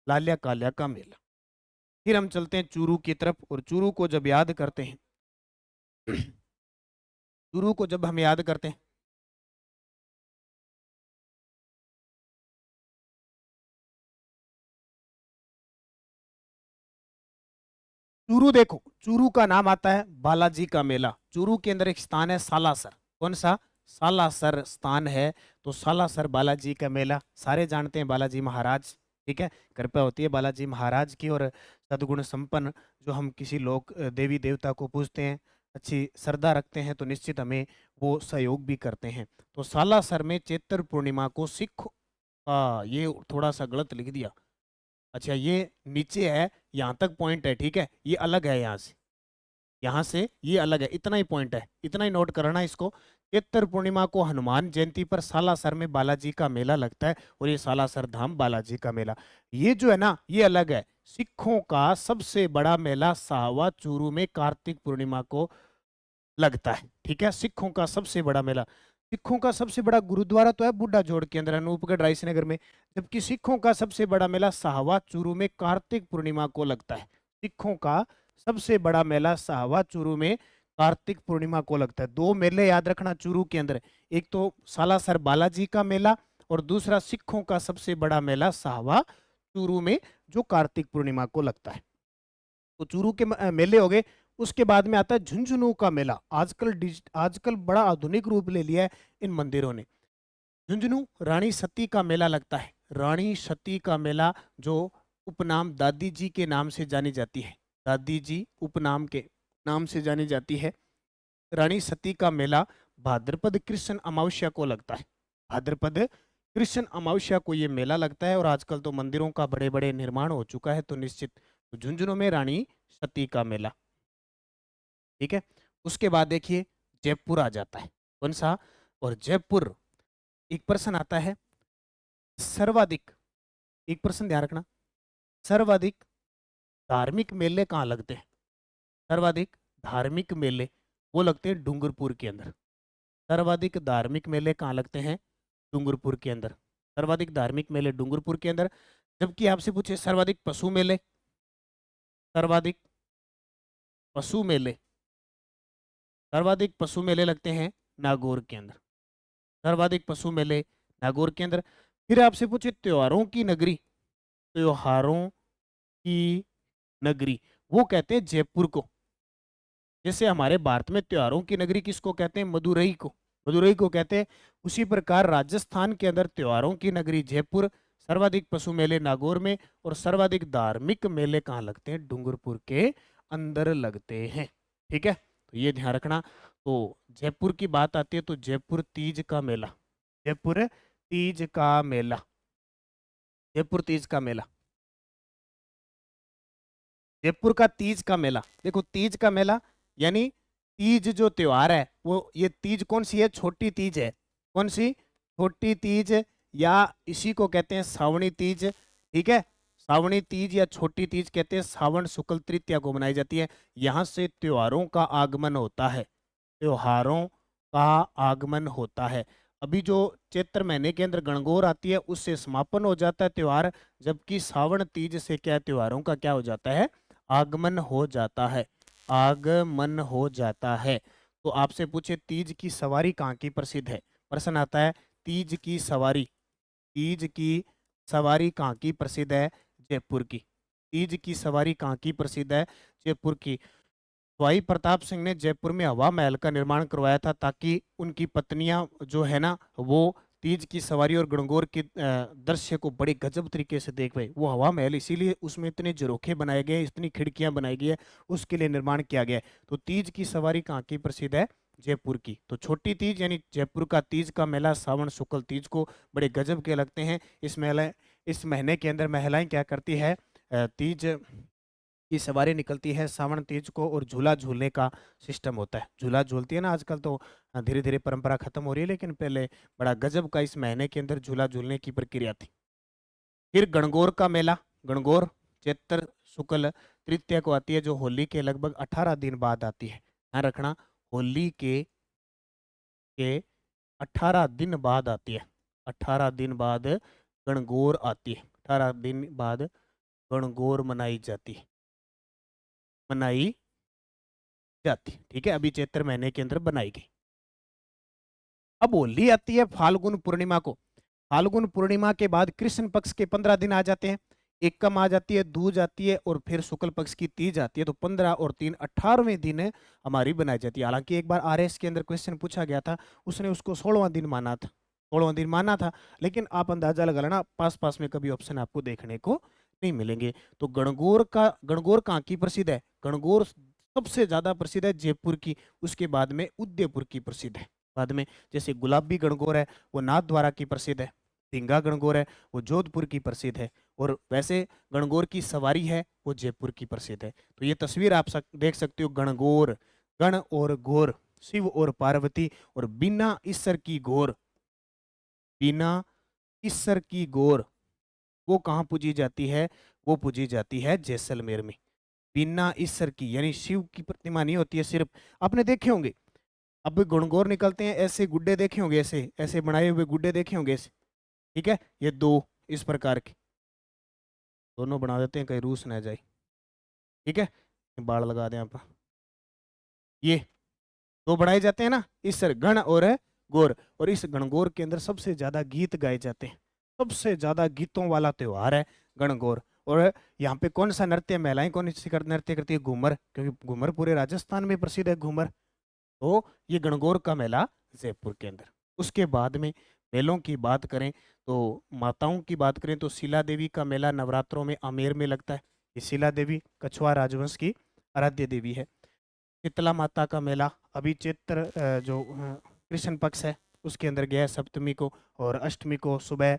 लाल्या काल्या का मेला। फिर हम चलते हैं चूरू की तरफ, और चूरू को जब याद करते हैं चूरू को जब हम याद करते हैं, चूरू देखो, चूरू का नाम आता है बालाजी का मेला। चूरू के अंदर एक स्थान है सालासर, कौन सा? सालासर स्थान है। तो सालासर बालाजी का मेला, सारे जानते हैं बालाजी महाराज, ठीक है, कृपा होती है बालाजी महाराज की, और सद्गुण संपन्न जो हम किसी लोग देवी देवता को पूजते हैं, अच्छी श्रद्धा रखते हैं, तो निश्चित हमें वो सहयोग भी करते हैं। तो सालासर में चैत्र पूर्णिमा को सिख, ये थोड़ा सा गलत लिख दिया, अच्छा ये नीचे है, यहाँ तक पॉइंट है, ठीक है, ये अलग है, यहाँ से ये अलग है, इतना ही पॉइंट है, इतना ही नोट करना इसको। चैत्र पूर्णिमा को हनुमान जयंती पर सालासर में बालाजी का मेला लगता है, और ये सालासर धाम बालाजी का मेला, ये जो है ना, ये अलग है। सिखों का सबसे बड़ा मेला साहवा चूरू में कार्तिक पूर्णिमा को लगता है, ठीक है, सिखों का सबसे बड़ा मेला। सिखों का सबसे बड़ा गुरुद्वारा तो है बूढ़ा जोड़ के अंदर अनूपगढ़ रायसीनगर में, जबकि सिखों का सबसे बड़ा मेला साहवा चूरू में कार्तिक पूर्णिमा को लगता है। सिखों का सबसे बड़ा मेला साहवा चूरू में कार्तिक पूर्णिमा को लगता है। दो मेले याद रखना चूरू के अंदर, एक तो सालासर बालाजी का मेला, और दूसरा सिखों का सबसे बड़ा मेला साहवा चूरू में जो कार्तिक पूर्णिमा को लगता है। तो चूरू के मेले हो गए। उसके बाद में आता है झुंझुनू का मेला। आजकल बड़ा आधुनिक रूप ले लिया है इन मंदिरों ने। झुंझुनू रानी सती का मेला लगता है। रानी सती का मेला जो उपनाम दादी जी के नाम से जानी जाती है, दादी जी उपनाम के नाम से जानी जाती है। रानी सती का मेला भाद्रपद कृष्ण अमावस्या को लगता है। भाद्रपद कृष्ण अमावस्या को ये मेला लगता है, और आजकल तो मंदिरों का बड़े बड़े निर्माण हो चुका है, तो निश्चित तो झुंझुनू में रानी सती का मेला, ठीक है। उसके बाद देखिए जयपुर आ जाता है, कौन सा? और जयपुर, एक प्रश्न आता है, सर्वाधिक, एक प्रश्न ध्यान रखना, सर्वाधिक धार्मिक मेले कहाँ लगते हैं? सर्वाधिक धार्मिक मेले वो लगते हैं डूंगरपुर के अंदर। सर्वाधिक धार्मिक मेले कहाँ लगते हैं? डूंगरपुर के अंदर। सर्वाधिक धार्मिक मेले डूंगरपुर के अंदर। जबकि आपसे पूछे सर्वाधिक पशु मेले, सर्वाधिक पशु मेले, सर्वाधिक पशु मेले लगते हैं नागौर के अंदर। सर्वाधिक पशु मेले नागौर के अंदर। फिर आपसे पूछे त्योहारों की नगरी, त्योहारों की नगरी वो कहते हैं जयपुर को। जैसे हमारे भारत में त्योहारों की नगरी किसको कहते हैं? मदुरई को, मदुरई को कहते हैं। उसी प्रकार राजस्थान के अंदर त्योहारों की नगरी जयपुर, सर्वाधिक पशु मेले नागौर में, और सर्वाधिक धार्मिक मेले कहाँ लगते हैं? डूंगरपुर के अंदर लगते हैं, ठीक है, तो ये ध्यान रखना। तो जयपुर की बात आती है तो जयपुर तीज का मेला, जयपुर तीज का मेला, जयपुर तीज का मेला, जयपुर का तीज का मेला। देखो तीज का मेला यानी तीज जो त्योहार है वो, ये तीज कौन सी है? छोटी तीज है। कौन सी? छोटी तीज, या इसी को कहते हैं सावणी तीज, ठीक है। सावणी तीज या छोटी तीज कहते हैं, सावन शुक्ल तृतीया को मनाई जाती है। यहाँ से त्योहारों का आगमन होता है, त्योहारों का आगमन होता है। अभी जो चैत्र महीने के अंदर गणगौर आती है उससे समापन हो जाता है त्योहार, जबकि सावन तीज से क्या त्योहारों का क्या हो जाता है? आगमन हो जाता है, आगमन हो जाता है। तो आपसे पूछे तीज की सवारी कहाँ की प्रसिद्ध है? प्रश्न आता है तीज की सवारी, तीज की सवारी कहाँ की प्रसिद्ध है? जयपुर की। तीज की सवारी कहाँ की प्रसिद्ध है? जयपुर की। भाई प्रताप सिंह ने जयपुर में हवा महल का निर्माण करवाया था, ताकि उनकी पत्नियां जो है ना वो तीज की सवारी और गणगौर के दृश्य को बड़े गजब तरीके से देख पाए। वो हवा महल इसीलिए उसमें इतने झरोखे बनाए गए, इतनी खिड़कियां बनाई गई है, उसके लिए निर्माण किया गया है। तो तीज की सवारी कहाँ की प्रसिद्ध है? जयपुर की। तो छोटी तीज यानी जयपुर का तीज का मेला सावन शुक्ल तीज को बड़े गजब के लगते हैं। इस महीने के अंदर महिलाएं क्या करती है? तीज की सवारी निकलती है सावन तीज को, और झूला झूलने का सिस्टम होता है। झूला झूलती है ना, आजकल तो धीरे धीरे परंपरा खत्म हो रही है, लेकिन पहले बड़ा गजब का इस महीने के अंदर झूला झूलने की प्रक्रिया थी। फिर गणगौर का मेला, गणगौर चैत्र शुक्ल तृतीया को आती है, जो होली के लगभग 18 दिन बाद आती है। ध्यान रखना, होली के 18 दिन बाद आती है। 18 दिन बाद गणगौर आती है। 18 दिन बाद गणगौर मनाई जाती ठीक है। अभी चैत्र महीने के अंदर बनाई गई। अब होली आती है फाल्गुन पूर्णिमा को। फाल्गुन पूर्णिमा के बाद कृष्ण पक्ष के 15 दिन आ जाते हैं। एकम आ जाती है, दूज आती है, और फिर शुक्ल पक्ष की तीज आती है। तो 15 और 3 18वें दिन हमारी बनाई जाती है। हालांकि एक बार आरएस के अंदर क्वेश्चन पूछा गया था, उसने उसको 16वां दिन माना था, 16वां दिन माना था। लेकिन आप अंदाजा लगा लेना, पास पास में कभी ऑप्शन आपको देखने को नहीं मिलेंगे। तो गणगौर कहाँ की प्रसिद्ध है? गणगौर सबसे ज्यादा प्रसिद्ध है जयपुर की, उसके बाद में उदयपुर की प्रसिद्ध है। बाद में जैसे गुलाबी गणगौर है वो नाथद्वारा की प्रसिद्ध है, ढींगा गणगौर है वो जोधपुर की प्रसिद्ध है, और वैसे गणगौर की सवारी है वो जयपुर की प्रसिद्ध है। तो ये तस्वीर आप देख सकते हो, गणगौर, गण और गौर, शिव और पार्वती, और बिना ईश्वर की गौर, बिना ईश्वर की गौर वो कहाँ पूजी जाती है? वो पूजी जाती है जैसलमेर में। बिना ईश्वर की यानी शिव की प्रतिमा नहीं होती है सिर्फ। आपने देखे होंगे, अब गणगौर निकलते हैं, ऐसे गुड्डे देखे होंगे, ऐसे ऐसे बनाए हुए गुड्डे देखे होंगे ऐसे, ठीक है। ये दो इस प्रकार के दोनों बना देते हैं, कहीं रूस ना जाए, ठीक है। बाढ़ लगा दें आप, ये दो बढ़ाए जाते हैं ना, इस गण और गौर। और इस गणगौर के अंदर सबसे ज्यादा गीत गाए जाते हैं, सबसे ज्यादा गीतों वाला त्योहार है गणगौर। और यहाँ पे कौन सा नृत्य, महिलाएं कौन सी नृत्य करती है? घूमर, क्योंकि घूमर पूरे राजस्थान में प्रसिद्ध है घूमर। तो ये गणगौर का मेला जयपुर के अंदर। उसके बाद में मेलों की बात करें तो माताओं की बात करें तो शिला देवी का मेला नवरात्रों में आमेर में लगता है। ये शिला देवी कछुआ राजवंश की आराध्य देवी है। शीतला माता का मेला अभी चैत्र जो कृष्ण पक्ष है उसके अंदर गया है, सप्तमी को और अष्टमी को सुबह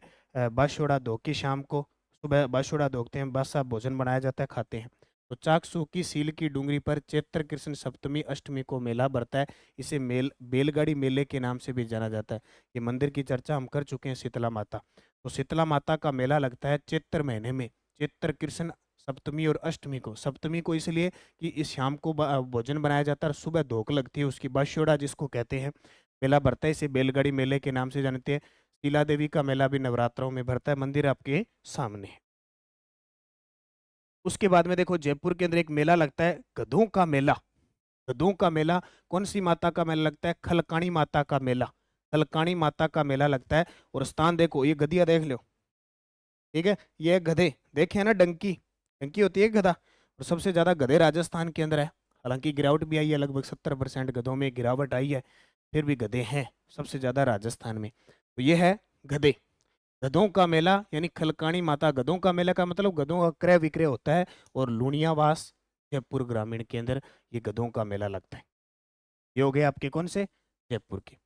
बाशोड़ा धो की शाम को, सुबह बाशोड़ा धोते हैं, बासा भोजन बनाया जाता है, खाते हैं। तो चाकसू की सील की डूंगरी पर चैत्र कृष्ण सप्तमी अष्टमी को मेला बढ़ता है। इसे बैलगाड़ी मेले के नाम से भी जाना जाता है। ये मंदिर की चर्चा हम कर चुके हैं, शीतला माता। तो शीतला माता का मेला लगता है चैत्र महीने में, चैत्र कृष्ण सप्तमी और अष्टमी को। सप्तमी को इसलिए कि इस शाम को भोजन बनाया जाता है और सुबह धोक लगती है, उसकी बाशोड़ा जिसको कहते हैं, मेला भरता है। इसे बैलगाड़ी मेले के नाम से जानते हैं। शीला देवी का मेला भी नवरात्रों में भरता है, मंदिर आपके सामने है। उसके बाद में देखो जयपुर के अंदर एक मेला लगता है गधों का मेला। गधों का मेला कौन सी माता का मेला लगता है? खलकाणी माता का मेला, खलकाणी माता का मेला लगता है। और स्थान देखो, ये गधिया देख लो, ठीक है, ये गधे देखे हैं ना, डंकी, डंकी होती है गधा। और सबसे ज्यादा गधे राजस्थान के अंदर है। हालांकि गिरावट भी आई है, लगभग 70% गधों में गिरावट आई है, फिर भी गधे हैं सबसे ज्यादा राजस्थान में। तो ये है गधे, गधों का मेला यानी खलकाणी माता। गधों का मेला का मतलब गधों का क्रय विक्रय होता है। और लुणियावास जयपुर ग्रामीण के अंदर ये गधों का मेला लगता है। ये हो गए आपके कौन से? जयपुर के।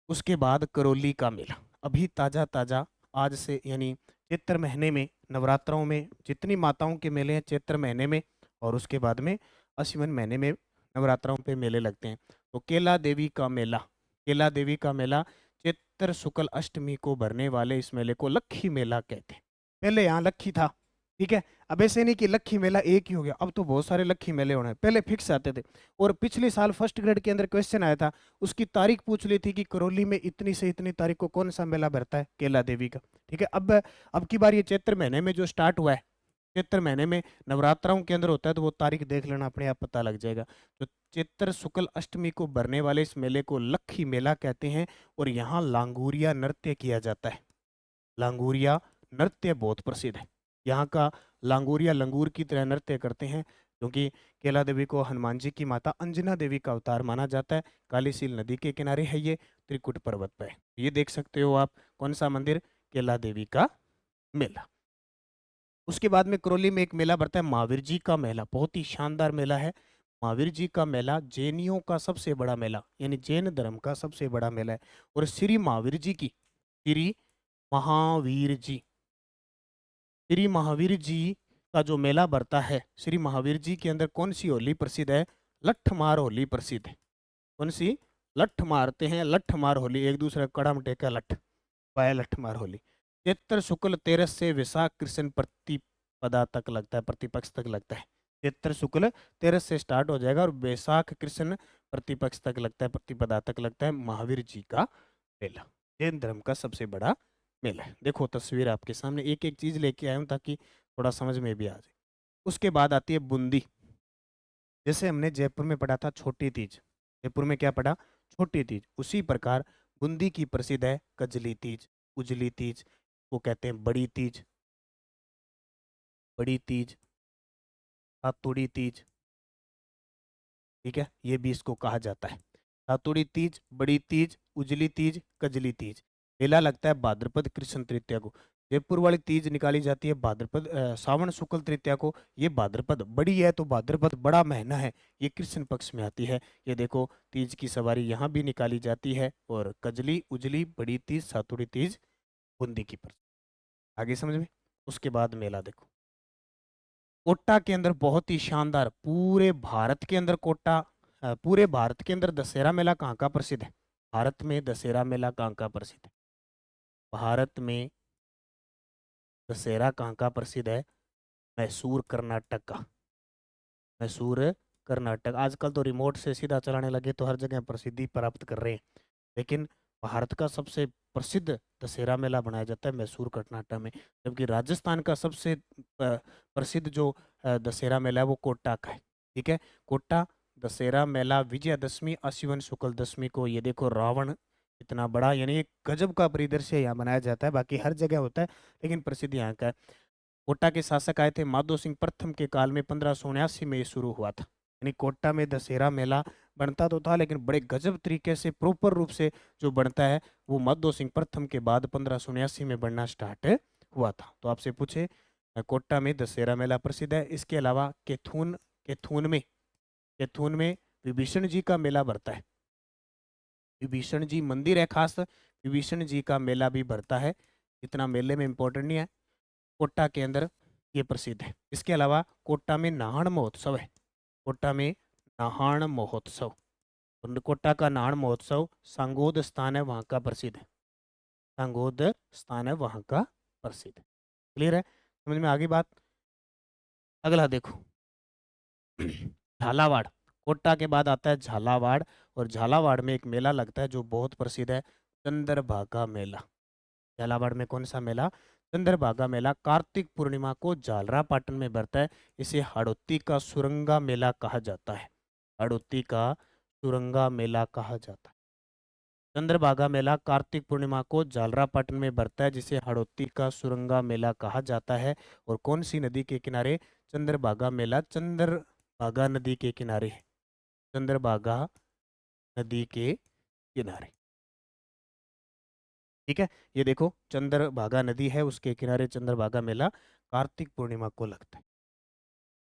उसके बाद करौली का मेला, अभी ताजा ताजा आज से, यानी चैत्र महीने में, नवरात्रों में जितनी माताओं के मेले हैं चैत्र महीने में, और उसके बाद में अश्विन महीने में नवरात्रों पे मेले लगते हैं। तो केला देवी का मेला, केला देवी का मेला चैत्र शुक्ल अष्टमी को भरने वाले इस मेले को लक्खी मेला कहते हैं। पहले यहाँ लक्खी था, ठीक है। अब ऐसे नहीं कि लक्खी मेला एक ही हो गया, अब तो बहुत सारे लक्खी मेले होने, पहले फिक्स आते थे। और पिछले साल फर्स्ट ग्रेड के अंदर क्वेश्चन आया था, उसकी तारीख पूछ ली थी कि करौली में इतनी से इतनी तारीख को कौन सा मेला भरता है केला देवी का, ठीक है। अब की बार ये चैत्र महीने में जो स्टार्ट हुआ है, चैत्र महीने में नवरात्राओं के अंदर होता है, तो वो तारीख देख लेना, अपने आप पता लग जाएगा। तो चैत्र शुक्ल अष्टमी को भरने वाले इस मेले को लक्खी मेला कहते हैं। और यहाँ लांगूरिया नृत्य किया जाता है। लांगूरिया नृत्य बहुत प्रसिद्ध है यहाँ का। लांगूरिया लंगूर की तरह नृत्य करते हैं, क्योंकि केला देवी को हनुमान जी की माता अंजना देवी का अवतार माना जाता है। कालीसील नदी के किनारे है ये, त्रिकुट पर्वत पर है। ये देख सकते हो आप, कौन सा मंदिर? केला देवी का मेला। उसके बाद में करौली में एक मेला बढ़ता है महावीर जी का मेला, बहुत ही शानदार मेला है। महावीर जी का मेला जैनियों का सबसे बड़ा मेला, यानी जैन धर्म का सबसे बड़ा मेला है। और श्री महावीर जी की, श्री महावीर जी, श्री महावीर जी का जो मेला बढ़ता है, श्री महावीर जी के अंदर कौन सी होली प्रसिद्ध है? लठमार होली प्रसिद्ध है। कौन सी? लठ मारते हैं, लठ मार होली, एक दूसरे को कड़म टेका लठ, पाया लठ मार होली। चैत्र शुक्ल तेरस से वैशाख कृष्ण प्रतिपदा तक लगता है, प्रतिपक्ष तक लगता है। चैत्र शुक्ल तेरस से स्टार्ट हो जाएगा और वैशाख कृष्ण प्रतिपक्ष तक लगता है, प्रतिपदा तक लगता है। महावीर जी का मेला जैन धर्म का सबसे बड़ा मेला है। देखो तस्वीर आपके सामने, एक एक चीज लेके आया हूँ ताकि थोड़ा समझ में भी आ जाए। उसके बाद आती है बूंदी। जैसे हमने जयपुर में पढ़ा था छोटी तीज, जयपुर में क्या पढ़ा, छोटी तीज, उसी प्रकार बूंदी की प्रसिद्ध है कजली तीज, उजली तीज, वो कहते हैं बड़ी तीज, बड़ी तीज, सातुड़ी तीज, ठीक है, ये भी इसको कहा जाता है। सातुड़ी तीज, बड़ी तीज, उजली तीज, कजली तीज। मेला लगता है भाद्रपद कृष्ण तृतीया को। जयपुर वाली तीज निकाली जाती है भाद्रपद सावन शुक्ल तृतीया को। ये भाद्रपद बड़ी है तो भाद्रपद बड़ा महीना है, ये कृष्ण पक्ष में आती है। ये देखो तीज की सवारी यहाँ भी निकाली जाती है। और कजली, उजली, बड़ी तीज, सातुड़ी तीज, बूंदी की पर। आगे समझ में। उसके बाद मेला देखो कोटा के अंदर बहुत ही शानदार, पूरे भारत के अंदर कोटा, पूरे भारत के अंदर दशहरा मेला कहाँ का प्रसिद्ध है? भारत में दशहरा मेला कहाँ का प्रसिद्ध है? भारत में दशहरा कहाँ का प्रसिद्ध है? मैसूर कर्नाटक का, मैसूर कर्नाटक। आजकल तो रिमोट से सीधा चलाने लगे तो हर जगह प्रसिद्धि प्राप्त कर रहे हैं, लेकिन भारत का सबसे प्रसिद्ध दशहरा मेला बनाया जाता है मैसूर कर्नाटक में। जबकि राजस्थान का सबसे प्रसिद्ध जो दशहरा मेला है वो कोटा का है। ठीक है, कोटा दशहरा मेला विजयादशमी आश्विन शुक्ल दशमी को, ये देखो रावण इतना बड़ा, यानी एक गजब का परिदृश्य यहाँ बनाया जाता है। बाकी हर जगह होता है लेकिन प्रसिद्ध यहाँ का है। कोटा के शासक आए थे माधो सिंह प्रथम के काल में, 1579 में ये शुरू हुआ था। यानी कोटा में दशहरा मेला बनता तो था लेकिन बड़े गजब तरीके से प्रॉपर रूप से जो बनता है वो माधो सिंह प्रथम के बाद 1579 में बनना स्टार्ट हुआ था। तो आपसे पूछे कोटा में दशहरा मेला प्रसिद्ध है। इसके अलावा कैथून, कैथून में विभीषण जी का मेला भरता है। विभीषण जी मंदिर है खास, विभीषण जी का मेला भी भरता है। इतना मेले में इंपॉर्टेंट नहीं है, कोटा के अंदर ये प्रसिद्ध है। इसके अलावा कोटा में नाहन महोत्सव है। कोटा में नाहन महोत्सव, और कोटा का नाहन महोत्सव सांगोद स्थान है वहाँ का प्रसिद्ध है। सांगोद स्थान है वहाँ का प्रसिद्ध है। क्लियर है, समझ में आगे बात। अगला देखो झालावाड़। कोटा के बाद आता है झालावाड़, और झालावाड़ में एक मेला लगता है जो बहुत प्रसिद्ध है, चंद्रभागा मेला। झालावाड़ में कौन सा मेला? चंद्रभागा मेला। कार्तिक पूर्णिमा को झालरापाटन में बढ़ता है। इसे हाड़ौती का सुरंगा मेला कहा जाता है। हाड़ौती का सुरंगा मेला कहा जाता है। चंद्रभागा मेला कार्तिक पूर्णिमा को झालरापाटन में बढ़ता है, जिसे हाड़ौती का सुरंगा मेला कहा जाता है। और कौन सी नदी के किनारे चंद्रभागा मेला? चंद्रभागा नदी के किनारे है। चंद्रभागा नदी के किनारे, ठीक है। ये देखो चंद्रभागा नदी है, उसके किनारे चंद्रभागा मेला कार्तिक पूर्णिमा को लगता है।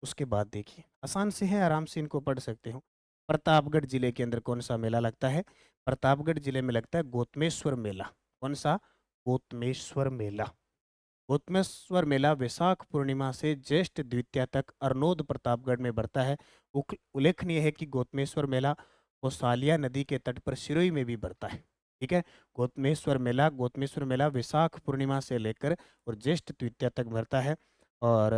उसके बाद देखिए आसान से है, आराम से इनको पढ़ सकते हो। प्रतापगढ़ जिले के अंदर कौन सा मेला लगता है? प्रतापगढ़ जिले में लगता है गोतमेश्वर मेला। कौन सा? गोतमेश्वर मेला। गोतमेश्वर मेला वैशाख पूर्णिमा से ज्येष्ठ द्वितीया तक अरनोद प्रतापगढ़ में बढ़ता है। उल्लेखनीय है कि गोतमेश्वर मेला कोसालिया नदी के तट पर सिरोही में भी बढ़ता है। ठीक है, गोतमेश्वर मेला वैशाख पूर्णिमा से लेकर और ज्येष्ठ द्वितीया तक बढ़ता है। और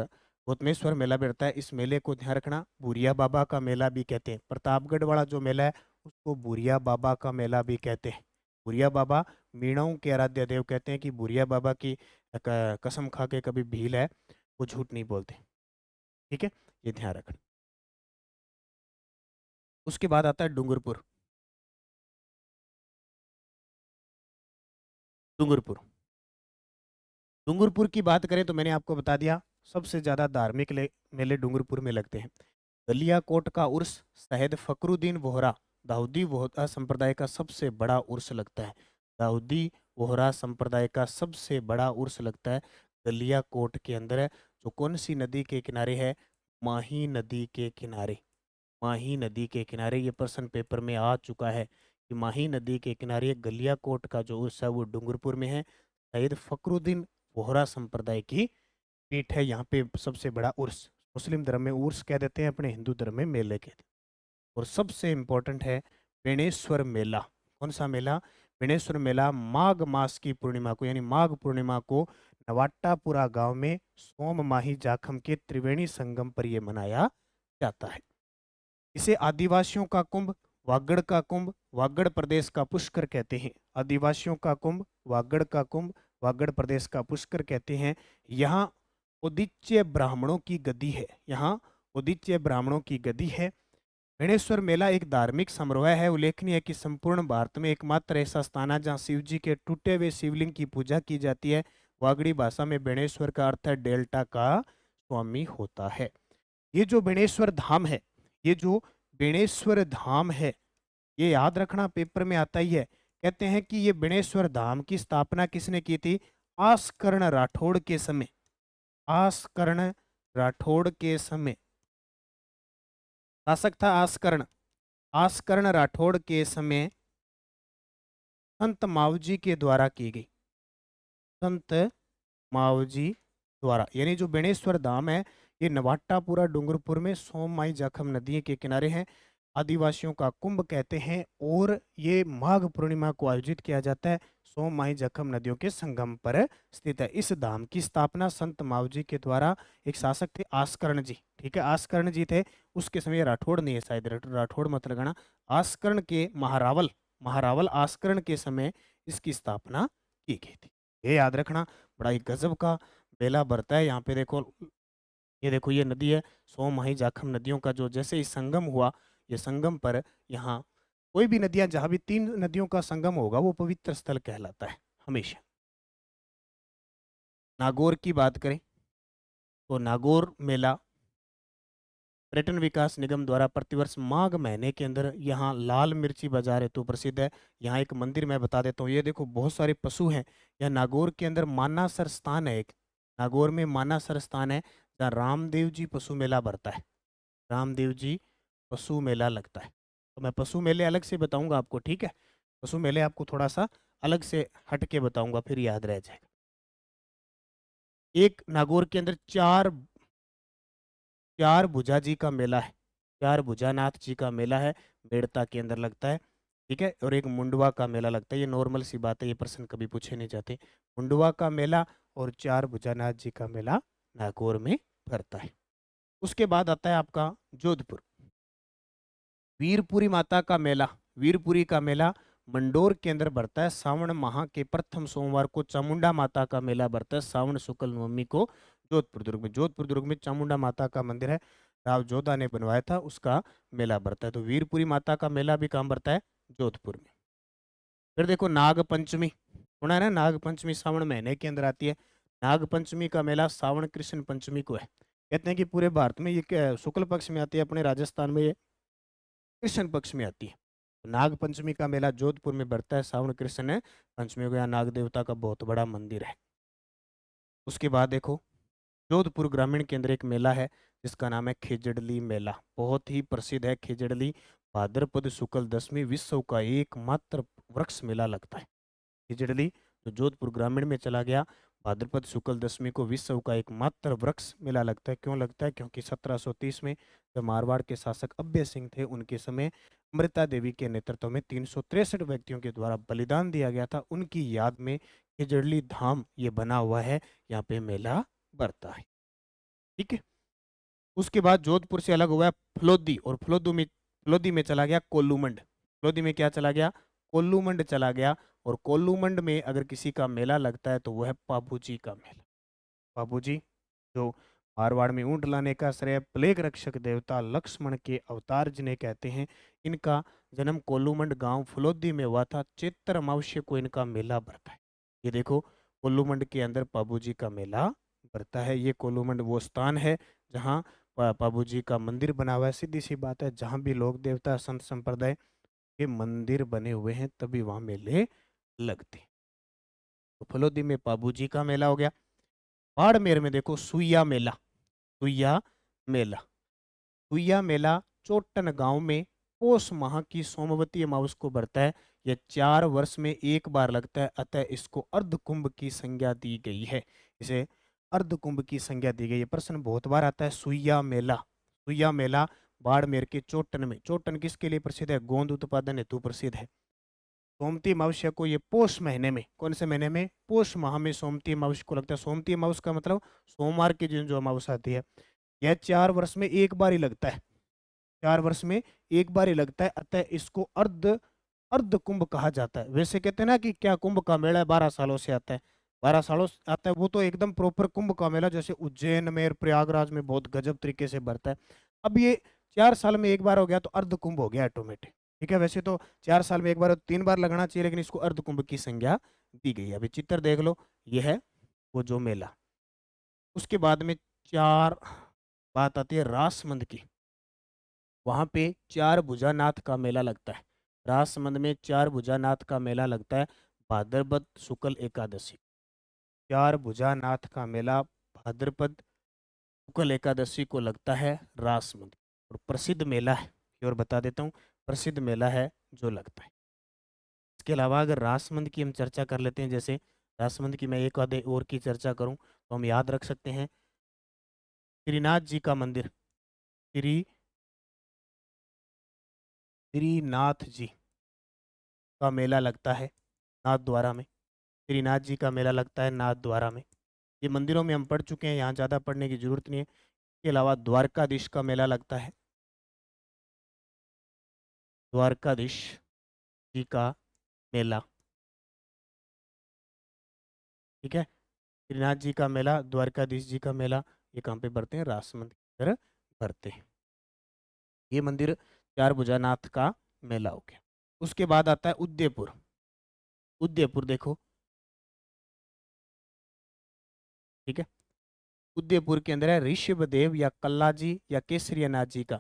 गोतमेश्वर मेला बढ़ता है, इस मेले को ध्यान रखना बुरिया बाबा का मेला भी कहते हैं। प्रतापगढ़ वाला जो मेला है उसको बुरिया बाबा का मेला भी कहते हैं। बुरिया बाबा मीणाओं के आराध्य देव, कहते हैं कि बुरिया बाबा की कसम खा के कभी भील है वो झूठ नहीं बोलते। ठीक है, ये ध्यान रखना। उसके बाद आता है डूंगरपुर। डूंगरपुर, डूंगरपुर की बात करें तो मैंने आपको बता दिया सबसे ज्यादा धार्मिक मेले डूंगरपुर में लगते हैं। गलियाकोट का उर्स शहीद फकरुद्दीन वोहरा दाऊदी वोहरा संप्रदाय का सबसे बड़ा उर्स लगता है। दाऊदी वोहरा संप्रदाय का सबसे बड़ा उर्स लगता है गलियाकोट के अंदर है, जो कौन सी नदी के किनारे है? माही नदी के किनारे। माही नदी के किनारे, ये प्रश्न पेपर में आ चुका है कि माही नदी के किनारे गलियाकोट का जो उर्स है वो डूंगरपुर में है। शहीद फकरुद्दीन वोहरा संप्रदाय की पीठ है यहाँ पे सबसे बड़ा उर्स। मुस्लिम धर्म में उर्स कह देते हैं, अपने हिंदू धर्म में मेले कहते हैं। और सबसे इम्पोर्टेंट है बेणेश्वर मेला। कौन सा मेला? बेणेश्वर मेला माघ मास की पूर्णिमा को यानी माघ पूर्णिमा को नवाट्टापुरा गांव में सोम माही जाखम के त्रिवेणी संगम पर यह मनाया जाता है। इसे आदिवासियों का कुंभ, वागड़ का कुंभ, वागड़ प्रदेश का पुष्कर कहते हैं। आदिवासियों का कुंभ, वागड़ का कुंभ, वागड़ प्रदेश का पुष्कर कहते हैं। यहाँ उदीच्य ब्राह्मणों की गद्दी है। यहाँ उदीच्य ब्राह्मणों की गद्दी है। बेणेश्वर मेला एक धार्मिक समारोह है। उल्लेखनीय है कि संपूर्ण भारत में एकमात्र ऐसा स्थान है जहाँ शिव जी के टूटे हुए शिवलिंग की पूजा की जाती है। वागड़ी भाषा में बेणेश्वर का अर्थ है डेल्टा का स्वामी होता है। ये जो बेणेश्वर धाम है, ये जो बेणेश्वर धाम है, ये याद रखना, पेपर में आता ही है। कहते हैं कि ये बेणेश्वर धाम की स्थापना किसने की थी? आस्कर्ण राठौड़ के समय। आस्कर्ण राठौड़ के समय शासक था आस्कर्ण। आस्कर्ण राठौड़ के समय संत मावजी के द्वारा की गई। संत मावजी द्वारा, यानी जो बेणेश्वर धाम है ये नवाट्टापुरा डूंगरपुर में सोममाई जाखम नदी के किनारे है। आदिवासियों का कुंभ कहते हैं और ये माघ पूर्णिमा को आयोजित किया जाता है। सोममाई जखम नदियों के संगम पर स्थित है। इस धाम की स्थापना संत मावजी के द्वारा, एक शासक थे आस्कर्ण जी, ठीक है, आस्कर्ण जी थे। उसके समय राठौड़ नहीं है, शायद राठौड़ मत लगाना। आस्कर्ण के महारावल, महारावल आस्कर्ण के समय इसकी स्थापना की गई थी। ये याद रखना, बड़ा ही गजब का मेला भरता है। यहाँ पे देखो, ये देखो, ये नदी है सोममाही जाखम नदियों का जो जैसे ही संगम हुआ, ये संगम पर यहाँ कोई भी नदियां, जहां भी तीन नदियों का संगम होगा वो पवित्र स्थल कहलाता है हमेशा। नागौर की बात करें तो नागौर मेला पर्यटन विकास निगम द्वारा प्रतिवर्ष माघ महीने के अंदर यहाँ लाल मिर्ची बाजार हेतु प्रसिद्ध है। यहाँ एक मंदिर मैं बता देता हूँ, ये देखो बहुत सारे पशु हैं। यहाँ नागौर के अंदर मानासर स्थान है एक, नागौर में मानासर स्थान है जहाँ रामदेव जी पशु मेला भरता है। रामदेव जी पशु मेला लगता है। तो मैं पशु मेले अलग से बताऊंगा आपको, ठीक है। पशु मेले आपको थोड़ा सा अलग से हट के बताऊंगा, फिर याद रह जाएगा। एक नागौर के अंदर चार भुजा जी का मेला है। चार भुजानाथ जी का मेला है, बेड़ता के अंदर लगता है, ठीक है। और एक मुंडवा का मेला लगता है। ये नॉर्मल सी बात है, ये प्रश्न कभी पूछे नहीं जाते। मुंडवा का मेला और चार भुजानाथ जी का मेला नागौर में भरता है। उसके बाद आता है आपका जोधपुर, वीरपुरी माता का मेला। वीरपुरी का मेला मंडोर के अंदर भरता है। सावन माह के प्रथम सोमवार को चामुंडा माता का मेला भरता है। सावन शुक्ल नवमी को जोधपुर दुर्ग में, जोधपुर दुर्ग में चामुंडा माता का मंदिर है, राव जोधा ने बनवाया था, उसका मेला भरता है। तो वीरपुरी माता का मेला भी कहाँ भरता है? जोधपुर में। फिर देखो नाग पंचमी, सुना है ना, नाग पंचमी सावन महीने के अंदर आती है। नाग पंचमी का मेला सावन कृष्ण पंचमी को है। कहते हैं कि पूरे भारत में ये शुक्ल पक्ष में आती है, अपने राजस्थान में ये कृष्ण पक्ष में आती है। तो नाग पंचमी का मेला जोधपुर में बढ़ता है सावन कृष्ण पंचमी को। यहाँ नाग देवता का बहुत बड़ा मंदिर है। उसके बाद देखो जोधपुर ग्रामीण के अंदर एक मेला है जिसका नाम है खिजड़ली मेला। बहुत ही प्रसिद्ध है खिजड़ली। भाद्रपद शुक्ल दशमी विश्व का एकमात्र वृक्ष मेला लगता है खिजड़ली, जो जोधपुर ग्रामीण में चला गया। भाद्रपद शुक्ल दशमी को विश्व का एकमात्र वृक्ष मेला लगता है। क्यों लगता है? क्योंकि 1730 में जब मारवाड़ के शासक अभय सिंह थे, उनके समय अमृता देवी के नेतृत्व में 363 व्यक्तियों के द्वारा बलिदान दिया गया था। उनकी याद में खिजड़ली धाम ये बना हुआ है, यहाँ पे मेला बढ़ता है, ठीक है। उसके बाद जोधपुर से अलग हुआ है फलोदी, और फलोदी में चला गया कोल्लूमंड। फलोदी में क्या चला गया? कोल्लूमंड चला गया। और कोल्लूमंड में अगर किसी का मेला लगता है तो वह है पाबूजी का मेला। पाबूजी जो मारवाड़ में ऊंट लाने का श्रेय प्लेग रक्षक देवता लक्ष्मण के अवतार जिन्हें कहते हैं, इनका जन्म कोल्लूमंड गांव फलोदी में हुआ था। चैत्र अमावस्या को इनका मेला भरता है। ये देखो कोल्लूमंड के अंदर पाबूजी का मेला भरता है। ये कोल्लूमंड वो स्थान है जहाँ पाबूजी का मंदिर बना हुआ है। सीधी सी बात है, जहाँ भी लोक देवता संत संप्रदाय के मंदिर बने हुए हैं तभी वहाँ मेले लगते हैं। तो फलोदी में पाबूजी का मेला हो गया। बाड़मेर में देखो सुइया मेला। सुइया मेला, सुइया मेला चोटन गांव में पौष माह की सोमवती अमावस को बढ़ता है। यह 4 वर्ष में एक बार लगता है, अतः इसको अर्धकुंभ की संज्ञा दी गई है। इसे अर्धकुंभ की संज्ञा दी गई है। प्रश्न बहुत बार आता है सुइया मेला। सुइया मेला बाड़मेर के चोटन में। चोटन किसके लिए प्रसिद्ध है? गोंद उत्पादन हेतु प्रसिद्ध है। सोमती अमावस्या को ये पोष महीने में, कौन से महीने में, पोष माह में सोमती अमावस्या को लगता है। सोमती अमावस्या का मतलब सोमवार के दिन जो अमावस्या आती है, यह 4 वर्ष में एक बार ही लगता है, 4 वर्ष में एक बार ही लगता है। अतः इसको अर्ध अर्ध कुंभ कहा जाता है। वैसे कहते हैं ना कि क्या कुंभ का मेला 12 सालों से आता है, 12 सालों से आता है, वो तो एकदम प्रॉपर कुंभ का मेला जैसे उज्जैन में और प्रयागराज में बहुत गजब तरीके से बढ़ता है। अब ये 4 साल में एक बार हो गया तो अर्ध कुंभ हो गया ऑटोमेटिक। ठीक है, वैसे तो 4 साल में एक बार 3 बार लगना चाहिए, लेकिन इसको अर्ध कुंभ की संज्ञा दी गई है। अभी चित्र देख लो, ये है वो जो मेला। उसके बाद में चार बात आती है रासमंद की। वहां पे चार भुजानाथ का मेला लगता है। राजसमंद में चार भुजानाथ का मेला लगता है भाद्रपद शुक्ल एकादशी। चार भुजानाथ का मेला भाद्रपद शुक्ल एकादशी को लगता है राजसमंद। और प्रसिद्ध मेला है, ये और बता देता हूँ, प्रसिद्ध मेला है जो लगता है। इसके अलावा अगर राजसमंद की हम चर्चा कर लेते हैं, जैसे राजसमंद की मैं एक आधे और की चर्चा करूं तो हम याद रख सकते हैं श्रीनाथ जी का मंदिर, श्रीनाथ जी का मेला लगता है नाथ द्वारा में। श्रीनाथ जी का मेला लगता है नाथ द्वारा में। ये मंदिरों में हम पढ़ चुके हैं, यहाँ ज़्यादा पढ़ने की जरूरत नहीं है। इसके अलावा द्वारकाधीश का मेला लगता है, द्वारकाधीश जी का मेला। ठीक है, श्रीनाथ जी का मेला, द्वारकाधीश जी का मेला, ये कहाँ पे भरते हैं, राजसमंद की तरह भरते हैं। ये मंदिर चार भुजानाथ का मेला हो गया। उसके बाद आता है उदयपुर। उदयपुर देखो, ठीक है, उदयपुर के अंदर है ऋषभदेव या कल्लाजी या केसरियानाथ जी का।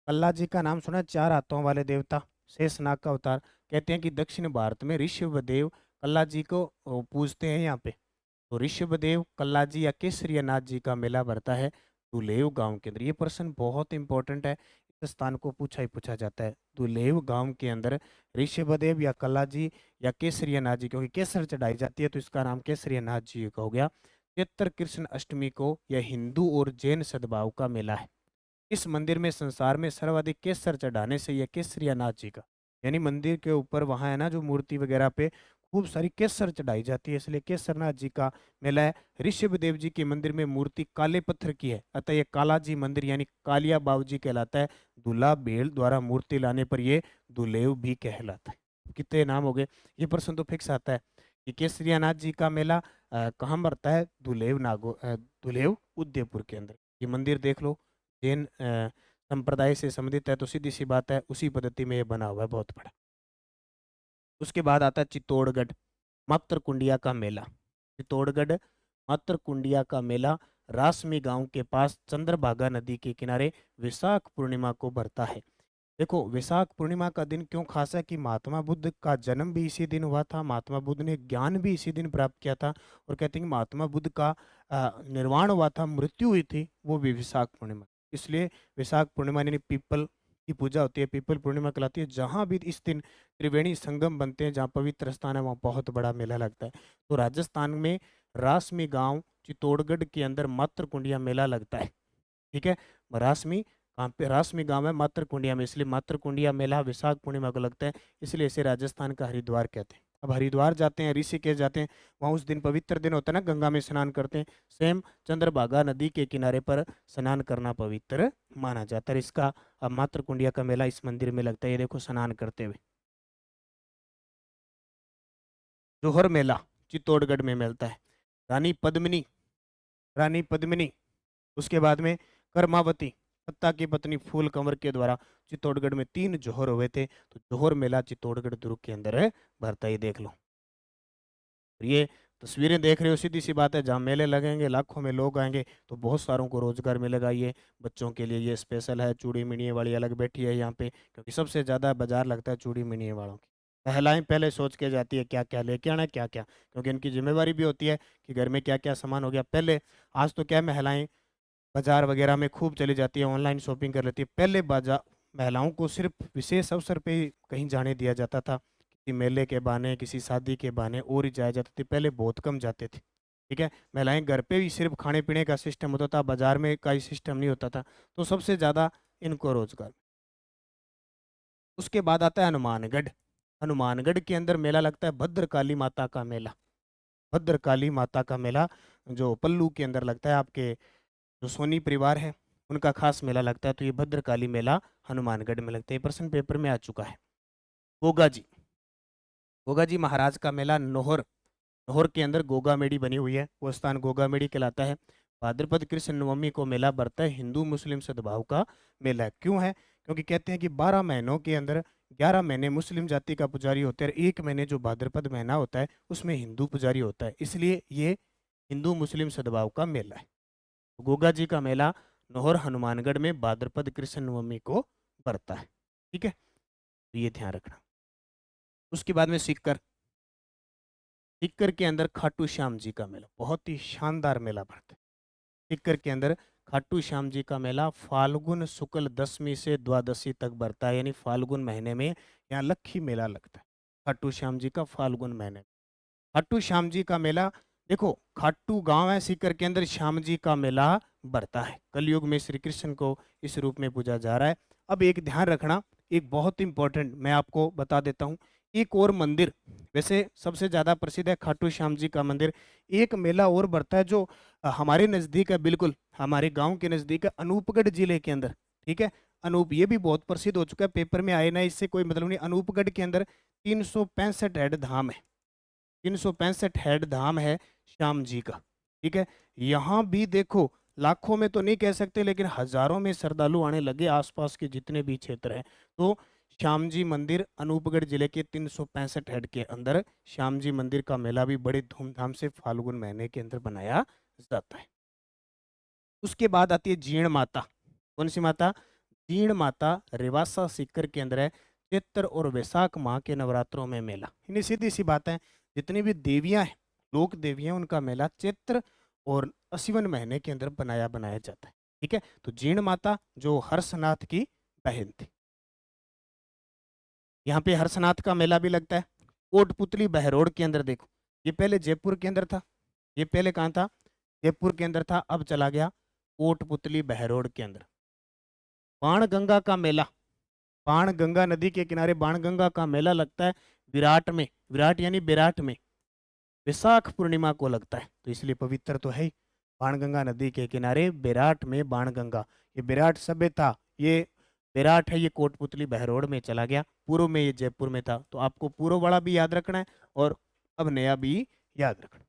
कल्लाजी का नाम सुना है, 4 हाथों वाले देवता, शेषनाग का अवतार। कहते हैं कि दक्षिण भारत में ऋषभदेव कल्लाजी को पूजते हैं यहाँ पे। तो ऋषभदेव कल्लाजी या केसरियानाथ जी का मेला भरता है दुलेव गांव के अंदर। ये प्रश्न बहुत इंपॉर्टेंट है, इस स्थान को पूछा ही पूछा जाता है। दुलेव गांव के अंदर ऋषभदेव या कल्लाजी या केसरियानाथ जी, क्योंकि केसर चढ़ाई जाती है तो इसका नाम केसरियानाथ जी का हो गया। चैत्र कृष्ण अष्टमी को यह हिंदू और जैन सद्भाव का मेला है। इस मंदिर में संसार में सर्वाधिक केसर चढ़ाने से यह केसरियानाथ जी का, यानी मंदिर के ऊपर वहां है ना जो मूर्ति वगैरह पे खूब सारी केसर चढ़ाई जाती है, इसलिए केसरनाथ जी का मेला है। ऋषभदेव जी के मंदिर में मूर्ति काले पत्थर की है, अतः ये काला जी मंदिर यानी कालिया बाबू जी कहलाता है। दूल्हा बेल द्वारा मूर्ति लाने पर ये दुलेव भी कहलाता है। कितने नाम हो गए, ये प्रश्न तो फिक्स आता है कि केसरियानाथ जी का मेला कहाँ बढ़ता है, दुलेव उदयपुर के अंदर। ये मंदिर देख लो, जैन संप्रदाय से संबंधित है, तो सीधी सी बात है उसी पद्धति में ये बना हुआ है, बहुत बड़ा। उसके बाद आता है चित्तौड़गढ़ मात्र कुंडिया का मेला। चित्तौड़गढ़ मात्र कुंडिया का मेला रासमी गांव के पास चंद्रभागा नदी के किनारे विशाख पूर्णिमा को भरता है। देखो विशाख पूर्णिमा का दिन क्यों खास है कि महात्मा बुद्ध का जन्म भी इसी दिन हुआ था, महात्मा बुद्ध ने ज्ञान भी इसी दिन प्राप्त किया था। और कहते हैं कि महात्मा बुद्ध का निर्वाण हुआ था, मृत्यु हुई थी, वो भी विशाख पूर्णिमा। इसलिए विशाख पूर्णिमा यानी पीपल की पूजा होती है, पीपल पूर्णिमा कहलाती है। जहाँ भी इस दिन त्रिवेणी संगम बनते हैं, जहाँ पवित्र स्थान है, वहाँ बहुत बड़ा मेला लगता है। तो राजस्थान में रासमी गांव चित्तौड़गढ़ के अंदर मात्र कुंडिया मेला लगता है। ठीक है, रासमी कहाँ पे, रासमी गांव है मात्र कुंडिया में, इसलिए मात्र कुंडिया मेला विशाख पूर्णिमा को लगता है, इसलिए इसे राजस्थान का हरिद्वार कहते हैं। अब हरिद्वार जाते हैं, ऋषिकेश जाते हैं, वहाँ उस दिन पवित्र दिन होता है ना, गंगा में स्नान करते हैं। सेम चंद्रभागा नदी के किनारे पर स्नान करना पवित्र माना जाता है। इसका अब मात्र कुंडिया का मेला इस मंदिर में लगता है, ये देखो स्नान करते हुए। जोहर मेला चित्तौड़गढ़ में मिलता है। रानी पद्मिनी, रानी पद्मिनी, उसके बाद में कर्मावती, सत्ता की पत्नी फूल कंवर के द्वारा चित्तौड़गढ़ में 3 जोहर हुए थे। तो जोहर मेला चित्तौड़गढ़ दुर्ग के अंदर है, भरता ही देख लो। ये तस्वीरें देख रहे हो, सीधी सी बात है, जहाँ मेले लगेंगे लाखों में लोग आएंगे तो बहुत सारों को रोजगार मिलेगा। ये बच्चों के लिए ये स्पेशल है। चूड़ी मिनिए वाली अलग बैठी है यहाँ पे, क्योंकि सबसे ज़्यादा बाजार लगता है चूड़ी मिनिए वालों की। महिलाएं पहले सोच के जाती है क्या क्या लेके आना है, क्या क्या, क्योंकि इनकी जिम्मेवारी भी होती है कि घर में क्या क्या सामान हो गया पहले। आज तो क्या महिलाएं बाजार वगैरह में खूब चली जाती है, ऑनलाइन शॉपिंग कर लेती है। पहले बाजार महिलाओं को सिर्फ विशेष अवसर पे ही कहीं जाने दिया जाता था, किसी मेले के बहाने, किसी शादी के बहाने और ही जाया जाता था, पहले बहुत कम जाते थे। ठीक है, महिलाएं घर पे भी सिर्फ खाने पीने का सिस्टम होता था, बाजार में का ही सिस्टम नहीं होता था, तो सबसे ज़्यादा इनको रोजगार। उसके बाद आता है हनुमानगढ़। हनुमानगढ़ के अंदर मेला लगता है भद्रकाली माता का मेला। भद्रकाली माता का मेला जो पल्लू के अंदर लगता है, आपके जो सोनी परिवार है उनका खास मेला लगता है, तो ये भद्रकाली मेला हनुमानगढ़ में लगता है। ये प्रश्न पेपर में आ चुका है। गोगा जी, गोगा जी महाराज का मेला नोहर, नोहर के अंदर गोगा मेड़ी बनी हुई है, वो स्थान गोगा मेड़ी कहलाता है। भाद्रपद कृष्ण नवमी को मेला बढ़ता है, हिंदू मुस्लिम सद्भाव का मेला है। क्यों है? क्योंकि कहते हैं कि 12 महीनों के अंदर 11 महीने मुस्लिम जाति का पुजारी होते हैं और एक महीने जो भाद्रपद महीना होता है उसमें हिंदू पुजारी होता है, इसलिए ये हिंदू मुस्लिम सद्भाव का मेला है। गोगा जी का मेला नोहर हनुमानगढ़ में भाद्रपद कृष्ण नवमी को पड़ता है। ठीक है, तो ये ध्यान रखना। उसके बाद में सीकर, सीकर के अंदर खाटू श्याम जी का मेला, बहुत ही शानदार मेला पड़ता है। सीकर के अंदर खाटू श्याम जी का मेला फाल्गुन शुक्ल दशमी से द्वादशी तक बढ़ता है, यानी फाल्गुन महीने में यहाँ लक्खी मेला लगता है खाटू श्याम जी का फाल्गुन महीने में। खाटू श्याम जी का मेला, देखो खाटू गांव है सीकर के अंदर, श्याम जी का मेला बढ़ता है। कलयुग में श्री कृष्ण को इस रूप में पूजा जा रहा है। अब एक ध्यान रखना, एक बहुत इंपॉर्टेंट मैं आपको बता देता हूँ। एक और मंदिर, वैसे सबसे ज्यादा प्रसिद्ध है खाटू श्याम जी का मंदिर, एक मेला और बढ़ता है जो हमारे नजदीक है, बिल्कुल हमारे गांव के नजदीक है, अनूपगढ़ जिले के अंदर। ठीक है, अनूप, ये भी बहुत प्रसिद्ध हो चुका है, पेपर में आए ना, इससे कोई मतलब नहीं। अनूपगढ़ के अंदर 365 हेड धाम है, 365 हेड धाम है श्याम जी का। ठीक है, यहाँ भी देखो लाखों में तो नहीं कह सकते, लेकिन हजारों में श्रद्धालु आने लगे आसपास के जितने भी क्षेत्र हैं। तो श्याम जी मंदिर अनूपगढ़ जिले के 365 हेड के अंदर श्याम जी मंदिर का मेला भी बड़े धूमधाम से फाल्गुन महीने के अंदर बनाया जाता है। उसके बाद आती है जीण माता। कौन सी माता? जीण माता रेवासा सीकर के अंदर है। चैत्र और वैशाख माह के नवरात्रों में मेला, इन्हीं सीधी सी बात है, जितनी भी देवियां हैं, लोक देवियां, उनका मेला चैत्र और अश्विन महीने के अंदर बनाया बनाया जाता है। ठीक है, तो जीण माता जो हर्षनाथ की बहन थी, यहाँ पे हर्षनाथ का मेला भी लगता है। कोटपुतली बहरोड के अंदर देखो, ये पहले जयपुर के अंदर था, ये पहले कहाँ था? जयपुर के अंदर था, अब चला गया कोटपुतली बहरोड के अंदर। बाणगंगा का मेला, बाणगंगा नदी के किनारे बाणगंगा का मेला लगता है विराट में, विराट यानी विराट में, विशाख पूर्णिमा को लगता है, तो इसलिए पवित्र तो है ही। बाणगंगा नदी के किनारे विराट में बाणगंगा, ये विराट सभ्यता, ये विराट है, ये कोटपुतली बहरोड में चला गया। पूर्व में ये जयपुर में था, तो आपको पूर्व वाला भी याद रखना है और अब नया भी याद रखना।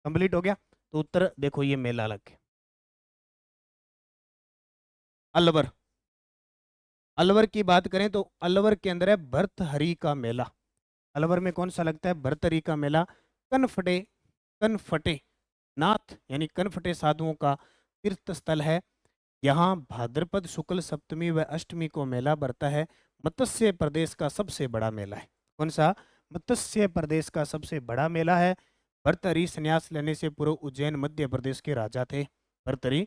कंप्लीट हो गया, तो उत्तर देखो ये मेला लग गया। अलवर, अलवर की बात करें तो अलवर के अंदर है भर्तहरि का मेला। अलवर में कौन सा लगता है? भर्तहरि का मेला। कनफटे, कनफटे नाथ यानी कनफटे साधुओं का तीर्थ स्थल है। यहाँ भाद्रपद शुक्ल सप्तमी व अष्टमी को मेला बढ़ता है। मत्स्य प्रदेश का सबसे बड़ा मेला है। कौन सा? मत्स्य प्रदेश का सबसे बड़ा मेला है। भर्तहरि संन्यास लेने से पूर्व उज्जैन मध्य प्रदेश के राजा थे। भर्तहरि,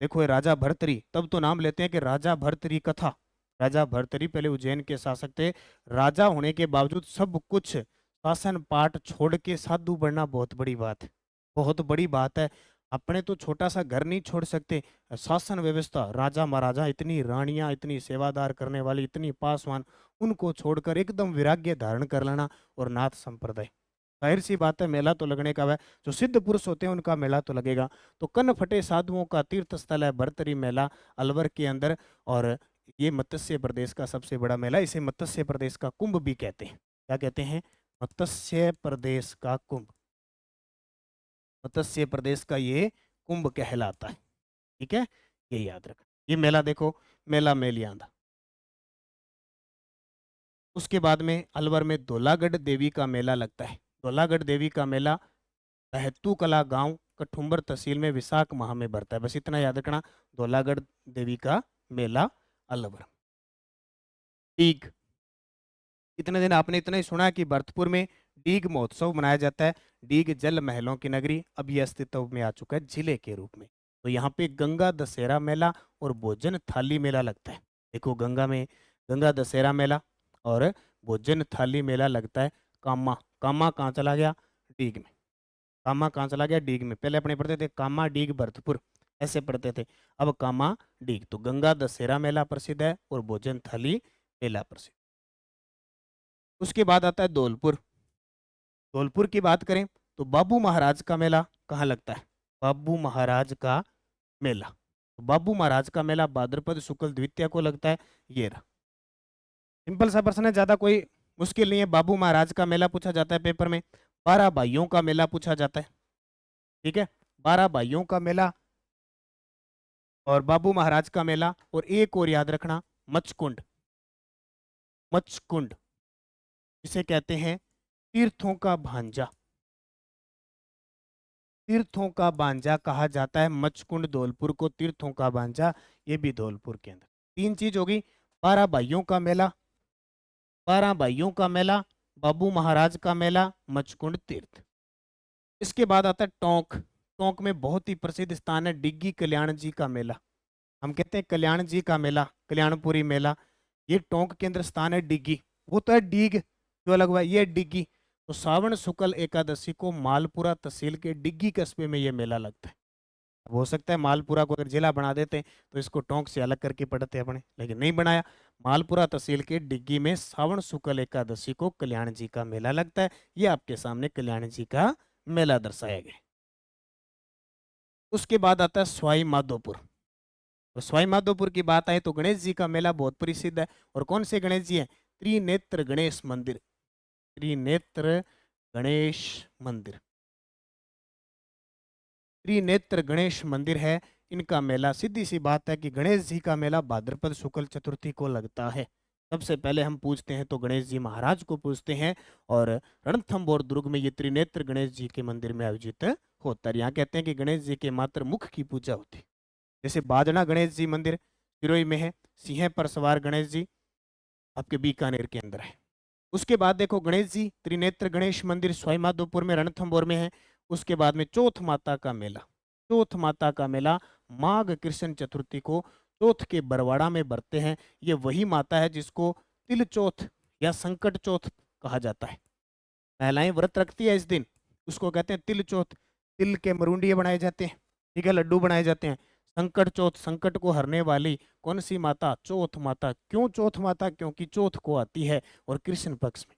देखो ये राजा भर्तहरि, तब तो नाम लेते हैं कि राजा भर्तहरि कथा। राजा भर्तहरि पहले उज्जैन के शासक थे। राजा होने के बावजूद सब कुछ शासन पाठ छोड़ के साधु बनना बहुत बड़ी बात है, बहुत बड़ी बात है। अपने तो छोटा सा घर नहीं छोड़ सकते, शासन व्यवस्था, राजा महाराजा, इतनी रानियां, इतनी सेवादार करने वाली, इतनी पासवान, उनको छोड़कर एकदम विराग्य धारण कर लेना, और नाथ संप्रदाय, जाहिर सी बात है मेला तो लगने का है। जो सिद्ध पुरुष होते हैं उनका मेला तो लगेगा। तो कन्न फटे साधुओं का तीर्थ स्थल है भर्तहरि मेला अलवर के अंदर, और ये मत्स्य प्रदेश का सबसे बड़ा मेला। इसे मत्स्य प्रदेश का कुंभ भी कहते हैं। क्या कहते हैं? मत्स्य प्रदेश का कुंभ, मत्स्य प्रदेश का ये कुंभ कहलाता है। ठीक है, ये याद रख। ये मेला देखो, मेला मेलियांदा। उसके बाद में अलवर में धौलागढ़ देवी का मेला लगता है। धौलागढ़ देवी का मेला बहत्तू कला गांव कठुम्बर तहसील में विशाख माह में बढ़ता है। बस इतना याद रखना, धौलागढ़ देवी का मेला अलवर। डीग, इतने दिन आपने इतना ही सुना कि भरतपुर में डीग महोत्सव मनाया जाता है। डीग जल महलों की नगरी, अब यह अस्तित्व में आ चुका है जिले के रूप में। तो यहाँ पे गंगा दशहरा मेला और भोजन थाली मेला लगता है। देखो गंगा में गंगा दशहरा मेला और भोजन थाली मेला लगता है। कामा, कामा कहाँ चला गया? डीग में। कामा कहाँ चला गया? डीग में। पहले अपने पढ़ते थे कामा डीग भरतपुर, ऐसे पढ़ते थे, अब कामा डीग। तो गंगा दशहरा मेला प्रसिद्ध है और भोजन थाली मेला प्रसिद्ध। उसके बाद आता है धौलपुर। धौलपुर की बात करें तो बाबू महाराज का मेला कहाँ लगता है? बाबू महाराज का मेला। तो बाबू महाराज का मेला भाद्रपद शुक्ल द्वितीया को लगता है। ये रहा, सिंपल सा प्रश्न है, ज्यादा कोई मुश्किल नहीं है। बाबू महाराज का मेला पूछा जाता है पेपर में। 12 भाइयों का मेला पूछा जाता है, ठीक है, 12 भाइयों का मेला और बाबू महाराज का मेला। और एक और याद रखना, मचकुंड। मचकुंड जिसे कहते हैं तीर्थों का भांजा। तीर्थों का भांजा कहा जाता है मचकुंड धौलपुर को, तीर्थों का भांजा। ये भी धौलपुर के अंदर। तीन चीज होगी, 12 भाइयों का मेला, 12 भाइयों का मेला, बाबू महाराज का मेला, मचकुंड तीर्थ। इसके बाद आता है टोंक। टोंक में बहुत ही प्रसिद्ध स्थान है डिग्गी कल्याण जी का मेला। हम कहते हैं कल्याण जी का मेला, कल्याणपुरी मेला। ये टोंक के अंदर स्थान है डिग्गी। वो तो है डीग जो अलग हुआ, ये डिग्गी। तो सावन शुक्ल एकादशी को मालपुरा तहसील के डिग्गी कस्बे में ये मेला लगता है। अब हो सकता है मालपुरा को अगर जिला बना देते तो इसको टोंक से अलग करके पढ़ते अपने, लेकिन नहीं बनाया। मालपुरा तहसील के डिग्गी में सावन शुक्ल एकादशी को कल्याण जी का मेला लगता है। ये आपके सामने कल्याण जी का मेला दर्शाया गया। उसके बाद आता है सवाई माधोपुर। तो सवाई माधोपुर की बात आए तो गणेश जी का मेला बहुत प्रसिद्ध है। और कौन से गणेश जी हैं? त्रिनेत्र गणेश मंदिर। त्रिनेत्र गणेश मंदिर, त्रिनेत्र गणेश मंदिर है इनका मेला। सीधी सी बात है कि गणेश जी का मेला भाद्रपद शुक्ल चतुर्थी को लगता है। सबसे पहले हम पूछते हैं तो गणेश जी महाराज को पूछते हैं। और रणथंभौर दुर्ग में ये त्रिनेत्र गणेश जी के मंदिर में आयोजित होता है। यहाँ कहते हैं कि गणेश जी के मात्र मुख की पूजा होती है। जैसे बाजना गणेश जी मंदिर सिरोही में है, सिंह पर सवार गणेश जी आपके बीकानेर के अंदर है। उसके बाद देखो गणेश जी त्रिनेत्र गणेश मंदिर सवाई माधोपुर में रणथंभौर में है। उसके बाद में चौथ माता का मेला। चौथ माता का मेला माघ कृष्ण चतुर्थी को चौथ के बरवाड़ा में बरते हैं। ये वही माता है जिसको तिल चौथ या संकट चौथ कहा जाता है। महिलाएं व्रत रखती है इस दिन, उसको कहते हैं तिल चौथ। तिल के मरुंडिये बनाए जाते हैं, ठीक है, लड्डू बनाए जाते हैं। संकट चौथ, संकट को हरने वाली कौन सी माता? चौथ माता। क्यों चौथ माता? क्योंकि चौथ को आती है और कृष्ण पक्ष में।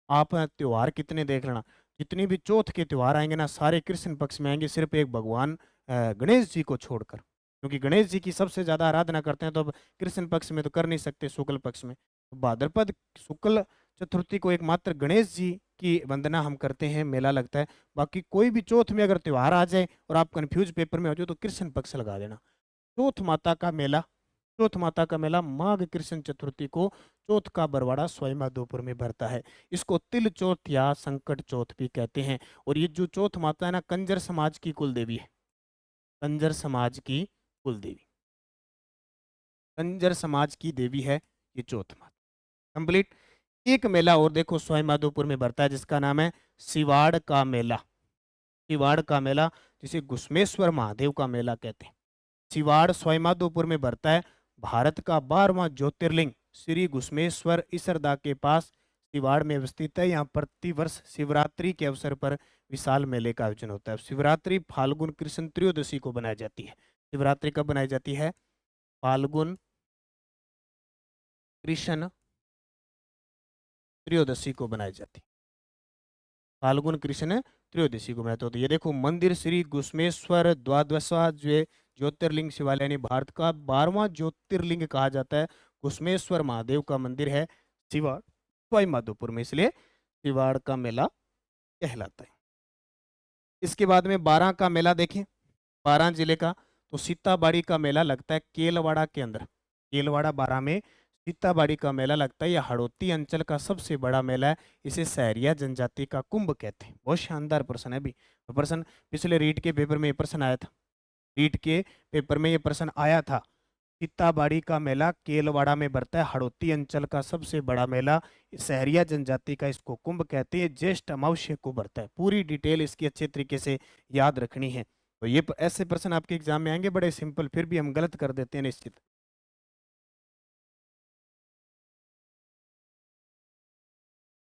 आप त्योहार कितने देख लेना, जितनी भी चौथ के त्योहार आएंगे ना सारे कृष्ण पक्ष में आएंगे, सिर्फ एक भगवान गणेश जी को छोड़कर। क्योंकि गणेश जी की सबसे ज्यादा आराधना करते हैं, तो अब कृष्ण पक्ष में तो कर नहीं सकते, शुक्ल पक्ष में। तो भाद्रपद शुक्ल चतुर्थी को एकमात्र गणेश जी की वंदना हम करते हैं, मेला लगता है। बाकी कोई भी चौथ में अगर त्योहार आ जाए और आप कंफ्यूज पेपर में हो जाओ तो कृष्ण पक्ष लगा देना। चौथ माता का मेला, चौथ माता का मेला माघ कृष्ण चतुर्थी को चौथ का बरवाड़ा सवाई माधोपुर में भरता है। इसको तिल चौथ या संकट चौथ भी कहते हैं। और ये जो चौथ माता है ना, कंजर समाज की कुल देवी है। कंजर समाज की कुल देवी, कंजर समाज की देवी है ये चौथ माता। कंप्लीट। एक मेला और देखो सवाई माधोपुर में भरता है जिसका नाम है सिवाड़ का मेला। सिवाड़ का मेला जिसे घुसमेश्वर महादेव का मेला कहते हैं। सिवाड़ सवाई माधोपुर में भरता है। भारत का 12वां ज्योतिर्लिंग श्री घुसमेश्वर इसरदा के पास सिवाड़ में अवस्थित है। यहाँ प्रतिवर्ष शिवरात्रि के अवसर पर विशाल मेले का आयोजन होता है। शिवरात्रि फाल्गुन कृष्ण त्रयोदशी को बनाई जाती है। शिवरात्रि कब बनाई जाती है? फाल्गुन कृष्ण त्रयोदशी को बनाई जाती है। फाल्गुन कृष्ण त्रयोदशी को बनाते होते। ये देखो मंदिर श्री घुसमेश्वर द्वादशा जो ज्योतिर्लिंग शिवालय यानी भारत का 12वां ज्योतिर्लिंग कहा जाता है। घुसमेश्वर महादेव का मंदिर है सिवाड़ सवाई माधोपुर में, इसलिए सिवाड़ का मेला कहलाता है। इसके बाद में 12 का मेला देखें, 12 जिले का। तो सीताबाड़ी का मेला लगता है केलवाड़ा के अंदर। केलवाड़ा 12 में सीताबाड़ी का मेला लगता है। यह हड़ौती अंचल का सबसे बड़ा मेला है। इसे सहरिया जनजाति का कुंभ कहते हैं। बहुत शानदार प्रश्न है। अभी प्रश्न पिछले रीट के पेपर में ये प्रश्न आया था। रीट के पेपर में ये प्रश्न आया था। सीताबाड़ी का मेला केलवाड़ा में भरता है, हड़ौती अंचल का सबसे बड़ा मेला, सहरिया जनजाति का इसको कुंभ कहते हैं, ज्येष्ठ अमावस्या को भरता है। पूरी डिटेल इसकी अच्छे तरीके से याद रखनी है। तो ये ऐसे प्रश्न आपके एग्जाम में आएंगे बड़े सिंपल, फिर भी हम गलत कर देते हैं निश्चित।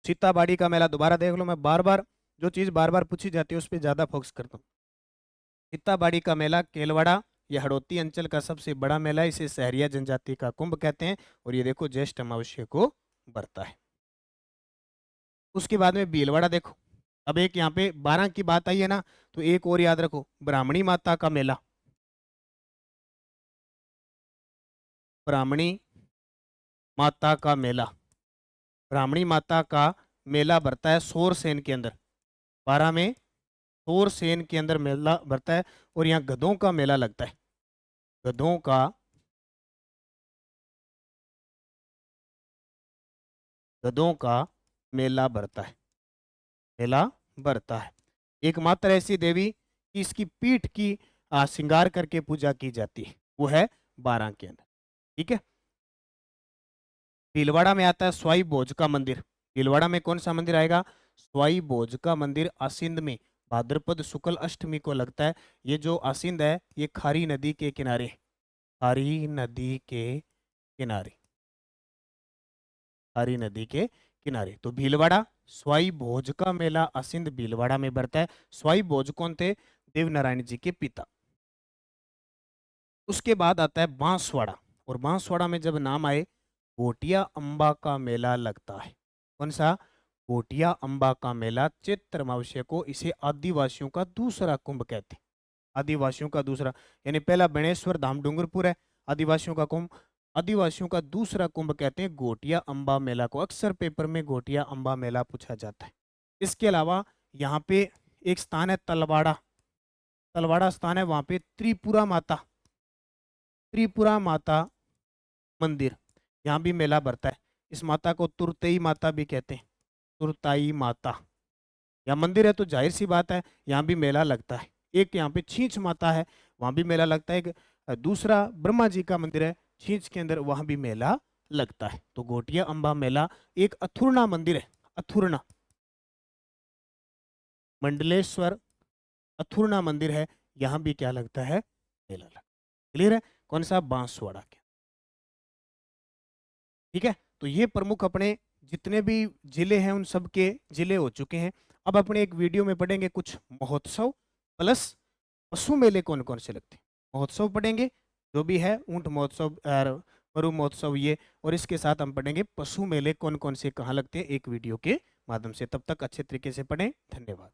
सीताबाड़ी का मेला दोबारा देख लो, मैं बार बार जो चीज बार बार पूछी जाती है उस पर ज्यादा फोकस करता हूँ। सीताबाड़ी का मेला केलवाड़ा, यह हड़ौती अंचल का सबसे बड़ा मेला है। इसे सहरिया जनजाति का कुंभ कहते हैं। और ये देखो ज्येष्ठ अमावस्या को भरता है। उसके बाद में भीलवाड़ा देखो। अब एक यहाँ पे 12 की बात आई है ना, तो एक और याद रखो, ब्राह्मणी माता का मेला। ब्राह्मणी माता का मेला, ब्राह्मणी माता का मेला भरता है सोरसेन के अंदर। 12 में सोरसेन के अंदर मेला भरता है। और यहाँ गधों का मेला लगता है, गधों का, गधों का मेला भरता है, मेला भरता है। एकमात्र ऐसी देवी कि इसकी पीठ की श्रृंगार करके पूजा की जाती है, वो है 12 के अंदर। ठीक है। भीलवाड़ा में आता है स्वाई भोज का मंदिर। भीलवाड़ा में कौन सा मंदिर आएगा? स्वाई भोज का मंदिर आसिंद में भाद्रपद शुक्ल अष्टमी को लगता है। ये जो आसिंद है ये खारी नदी के किनारे, खारी नदी के किनारे, खारी नदी के किनारे। तो भीलवाड़ा स्वाई भोज का मेला आसिंद भीलवाड़ा में बढ़ता है। स्वाई भोज कौन थे? देवनारायण जी के पिता। उसके बाद आता है बांसवाड़ा। और बांसवाड़ा में जब नाम आए, गोटिया अंबा का मेला लगता है। कौन सा? गोटिया अंबा का मेला चैत्र अमावस्या को। इसे आदिवासियों का दूसरा कुंभ कहते हैं। आदिवासियों का दूसरा, यानी पहला बेणेश्वर धाम डूंगरपुर है, आदिवासियों का कुंभ। आदिवासियों का दूसरा कुंभ कहते हैं गोटिया अंबा मेला को। अक्सर पेपर में गोटिया अंबा मेला पूछा जाता है। इसके अलावा यहाँ पे एक स्थान है तलवाड़ा, तलवाड़ा स्थान है, वहां पे त्रिपुरा माता, त्रिपुरा माता मंदिर, यहाँ भी मेला भरता है। इस माता को तुरतई माता भी कहते हैं, तुरताई माता। यहाँ मंदिर है तो जाहिर सी बात है यहाँ भी मेला लगता है। एक यहाँ पे छींच माता है, वहाँ भी मेला लगता है। एक दूसरा ब्रह्मा जी का मंदिर है छींच के अंदर, वहाँ भी मेला लगता है। तो गोटिया अंबा मेला। एक अथुर्णा मंदिर है, अथुर्णा, मंडलेश्वर अथुर्णा मंदिर है, यहाँ भी क्या लगता है? मेला लगता है। क्लियर है? कौन सा? बांसवाड़ा के। ठीक है। तो ये प्रमुख अपने जितने भी जिले हैं उन सब के जिले हो चुके हैं। अब अपने एक वीडियो में पढ़ेंगे कुछ महोत्सव प्लस पशु मेले कौन कौन से लगते हैं। महोत्सव पढ़ेंगे जो भी है, ऊंट महोत्सव और मरु महोत्सव ये, और इसके साथ हम पढ़ेंगे पशु मेले कौन कौन से कहाँ लगते हैं एक वीडियो के माध्यम से। तब तक अच्छे तरीके से पढ़ें। धन्यवाद।